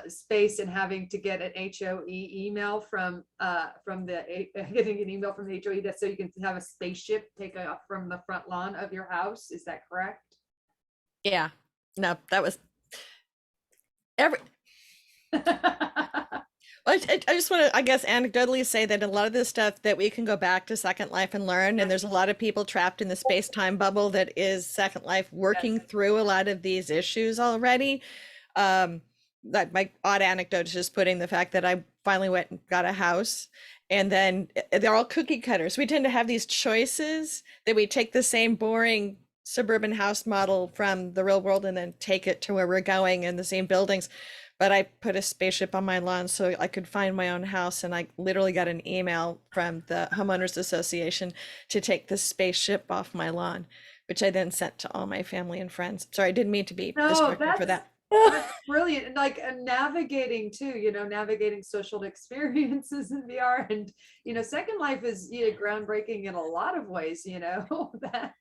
space and having to get an HOE email from getting an email from the HOE so you can have a spaceship take off from the front lawn of your house. Is that correct? Yeah. No, that was every. I just want to, I guess, anecdotally say that a lot of this stuff that we can go back to Second Life and learn, and there's a lot of people trapped in the space-time bubble that is Second Life working through a lot of these issues already. That my odd anecdote is just putting the fact that I finally went and got a house, and then they're all cookie cutters. We tend to have these choices that we take the same boring suburban house model from the real world and then take it to where we're going in the same buildings. But I put a spaceship on my lawn so I could find my own house, and I literally got an email from the homeowners association to take the spaceship off my lawn, which I then sent to all my family and friends. Sorry, I didn't mean to be destructive for that. That's brilliant. Like navigating too, you know, navigating social experiences in VR, and you know, Second Life is, you know, groundbreaking in a lot of ways, you know.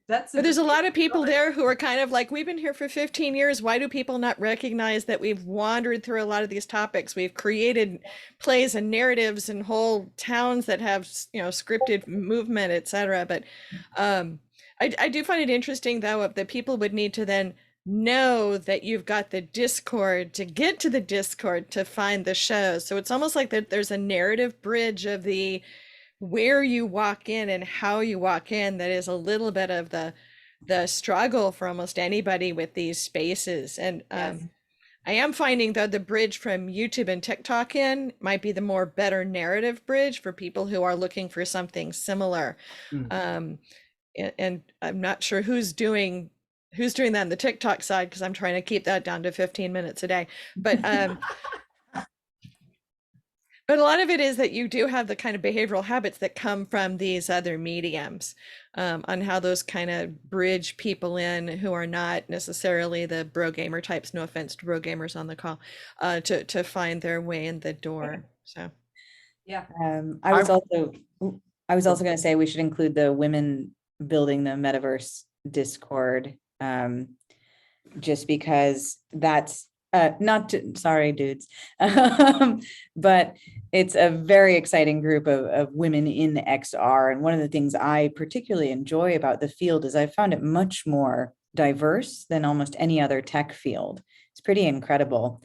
That's But there's a lot of people there who are kind of like, we've been here for 15 years. Why do people not recognize that we've wandered through a lot of these topics? We've created plays and narratives and whole towns that have, you know, scripted movement, etc. But I do find it interesting though, that people would need to then know that you've got the Discord to get to the Discord to find the shows. So it's almost like that there's a narrative bridge of the where you walk in and how you walk in that is a little bit of the struggle for almost anybody with these spaces. And I am finding though the bridge from YouTube and TikTok in might be the more better narrative bridge for people who are looking for something similar. And I'm not sure who's doing that on the TikTok side, because I'm trying to keep that down to 15 minutes a day. But but a lot of it is that you do have the kind of behavioral habits that come from these other mediums, on how those kind of bridge people in who are not necessarily the bro gamer types, no offense to bro gamers on the call, to find their way in the door. So yeah. I was also going to say we should include the women building the metaverse Discord, just because that's sorry dudes, but it's a very exciting group of women in XR. And one of the things I particularly enjoy about the field is I found it much more diverse than almost any other tech field. It's pretty incredible,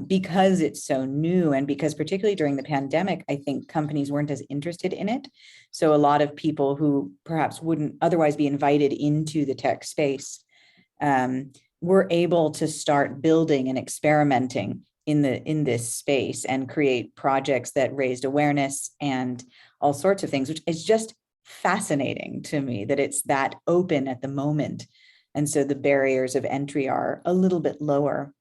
because it's so new, and because particularly during the pandemic, I think companies weren't as interested in it. So a lot of people who perhaps wouldn't otherwise be invited into the tech space were able to start building and experimenting in this space and create projects that raised awareness and all sorts of things, which is just fascinating to me that it's that open at the moment. And so the barriers of entry are a little bit lower,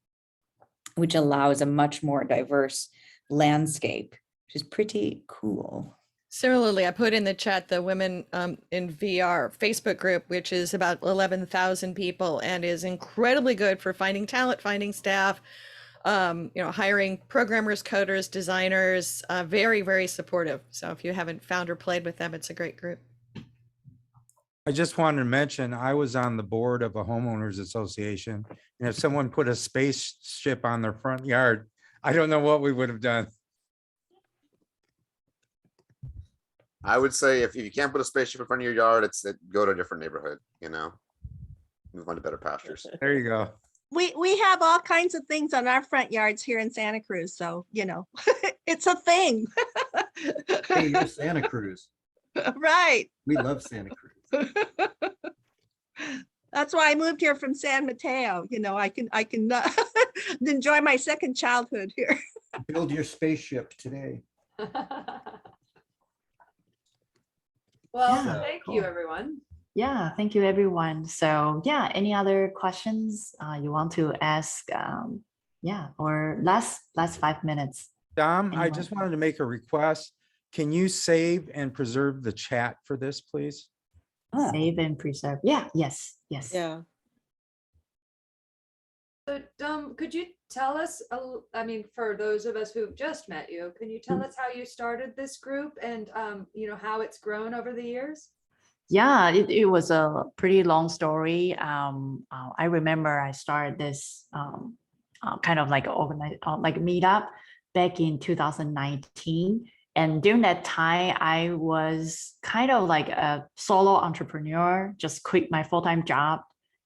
which allows a much more diverse landscape, which is pretty cool. Similarly, I put in the chat the Women in VR Facebook group, which is about 11,000 people and is incredibly good for finding talent, finding staff, you know, hiring programmers, coders, designers, very, very supportive. So if you haven't found or played with them, it's a great group. I just wanted to mention, I was on the board of a homeowners association, and if someone put a spaceship on their front yard, I don't know what we would have done. I would say if you can't put a spaceship in front of your yard, go to a different neighborhood, you know, move on to better pastures. There you go. We have all kinds of things on our front yards here in Santa Cruz, so you know, it's a thing. Hey, you're Santa Cruz. Right. We love Santa Cruz. That's why I moved here from San Mateo. You know, I can enjoy my second childhood here. Build your spaceship today. Well, Yeah, thank cool. you, everyone. Yeah, thank you, everyone. So yeah, any other questions you want to ask? Yeah, or last 5 minutes. Dom, I Anyone? just wanted to make a request. Can you save and preserve the chat for this, please? Save and preserve. Yeah, yes, yes. Yeah. So, could you tell us, I mean, for those of us who've just met you, can you tell us how you started this group and, you know, how it's grown over the years? Yeah, it was a pretty long story. I remember I started this kind of like organize like meetup back in 2019. And during that time, I was kind of like a solo entrepreneur, just quit my full-time job.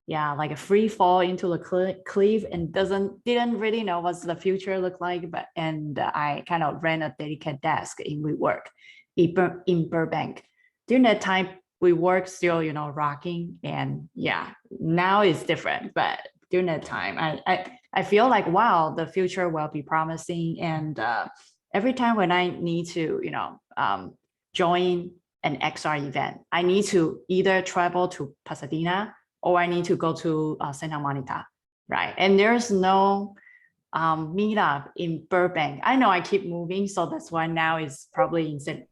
Yeah, like a free fall into the cliff and didn't really know what's the future look like. But I kind of ran a dedicated desk in WeWork in Burbank. During that time, WeWork still, you know, rocking. And yeah, now it's different. But during that time, I feel like, wow, the future will be promising. And every time when I need to, you know, join an XR event, I need to either travel to Pasadena or I need to go to Santa Monica, right? And there's no meetup in Burbank. I know I keep moving, so that's why now it's probably in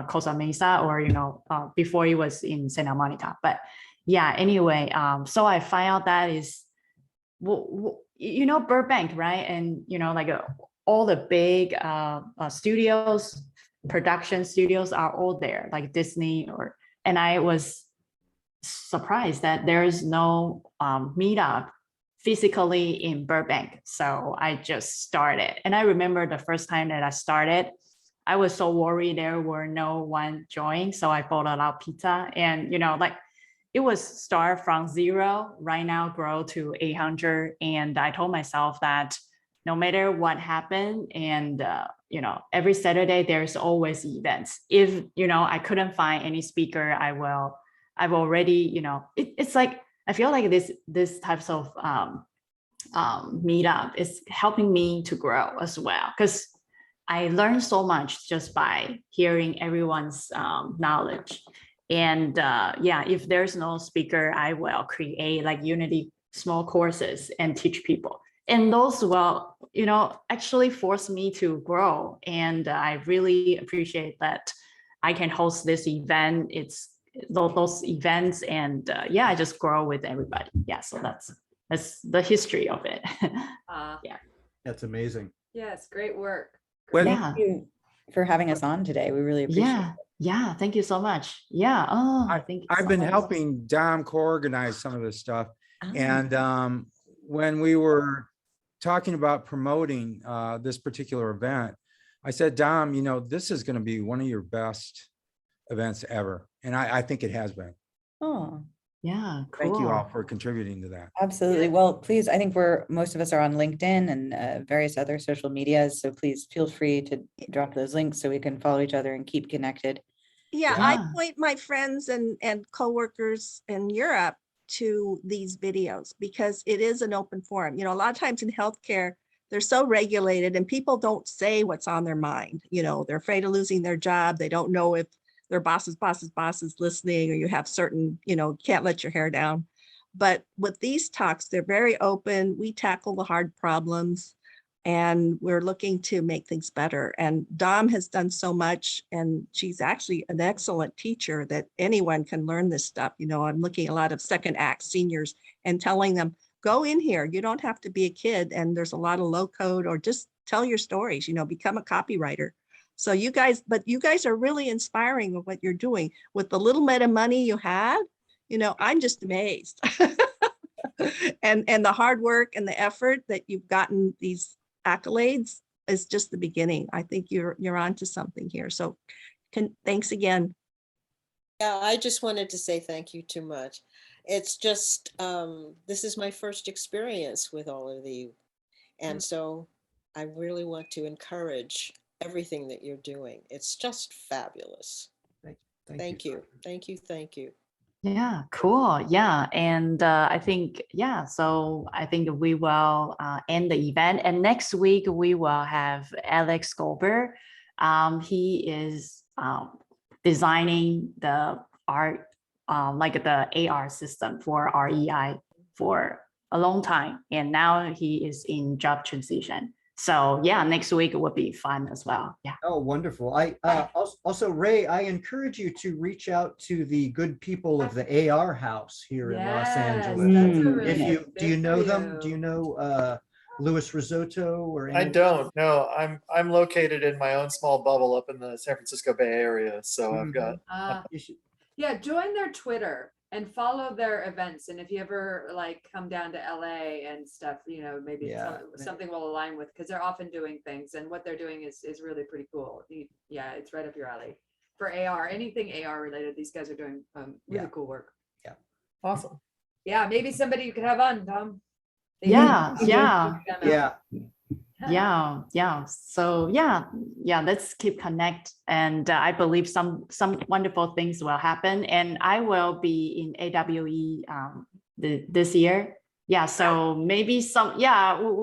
Costa Mesa, or you know, before it was in Santa Monica. But yeah, anyway, so I find out that is, you know, Burbank, right? And you know, like all the big studios, production studios are all there, like Disney and I was surprised that there is no meetup physically in Burbank. So I just started. And I remember the first time that I started, I was so worried there were no one joined. So I bought a lot of pizza and, you know, like it was start from 0, right now grow to 800. And I told myself that no matter what happened, and, you know, every Saturday, there's always events. If, you know, I couldn't find any speaker, I've already, you know, it's like, I feel like this types of meetup is helping me to grow as well. Because I learned so much just by hearing everyone's knowledge. And yeah, if there's no speaker, I will create like Unity small courses and teach people. And those will, you know, actually force me to grow. And I really appreciate that I can host this event. It's those events, and yeah, I just grow with everybody. Yeah, so that's the history of it. Yeah, that's amazing. Yes, great work. Well, Thank you for having us on today. We really appreciate yeah, it. yeah. Thank you so much. Yeah. Oh, I think I've been helping Dom co-organize some of this stuff. Oh. And when we were talking about promoting this particular event, I said, Dom, you know, this is going to be one of your best events ever. And I think it has been. Oh, yeah. Cool. Thank you all for contributing to that. absolutely. Well, please, I think most of us are on LinkedIn and various other social medias. So please feel free to drop those links so we can follow each other and keep connected. Yeah, I point my friends and coworkers in Europe to these videos because it is an open forum. You know, a lot of times in healthcare, they're so regulated and people don't say what's on their mind. You know, they're afraid of losing their job. They don't know if their boss's listening, or you have certain, you know, can't let your hair down. But with these talks, they're very open. We tackle the hard problems and we're looking to make things better. And Dom has done so much, and she's actually an excellent teacher that anyone can learn this stuff. You know, I'm looking at a lot of second act seniors and telling them, go in here. You don't have to be a kid. And there's a lot of low code, or just tell your stories, you know, become a copywriter. So you guys are really inspiring with what you're doing with the little bit of money you had. You know, I'm just amazed. and the hard work and the effort that you've gotten these accolades is just the beginning. I think you're onto something here. So thanks again. Yeah, I just wanted to say thank you too much. It's just, this is my first experience with all of you. And so I really want to encourage everything that you're doing. It's just fabulous. Thank you. Thank you. Yeah, cool. Yeah. And I think, yeah, so I think we will end the event. And next week we will have Alex Goldberg. He is designing the art, like the AR system for REI for a long time. And now he is in job transition. So yeah, next week will be fun as well. Yeah. Oh, wonderful. I also, Ray, I encourage you to reach out to the good people of the AR house here in Los Yes, Angeles. that's a Mm. really If you big do you know for them? you. Do you know Louis Risotto or I any? don't know. I'm located in my own small bubble up in the San Francisco Bay Area. So I've got You should- Yeah, join their Twitter and follow their events. And if you ever like come down to LA and stuff, you know, maybe Yeah. something will align with, because they're often doing things, and what they're doing is really pretty cool. Yeah, it's right up your alley. For AR, anything AR related, these guys are doing really Yeah. cool work. awesome. Yeah, maybe somebody you could have on, Tom. They Yeah, can- yeah. Yeah. Yeah. So yeah, let's keep connect. And I believe some wonderful things will happen. And I will be in AWE this year. Yeah, so maybe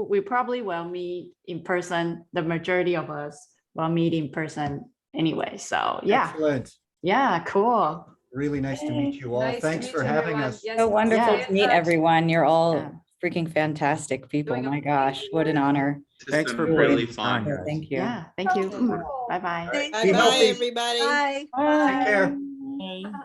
we probably will meet in person. The majority of us will meet in person anyway. So yeah, Excellent. yeah, cool. Really nice to meet you all. Nice to Thanks meet for you, having everyone. us. Yes, So wonderful stay to in meet touch. everyone. You're all Yeah. freaking fantastic people. Doing My gosh, what an honor. It's Thanks been for really bringing this on, fun. guys. Thank you. Yeah, thank you. Cool. Bye bye. Thank Be you. Bye, healthy. everybody. Bye. Bye. Take care. Bye.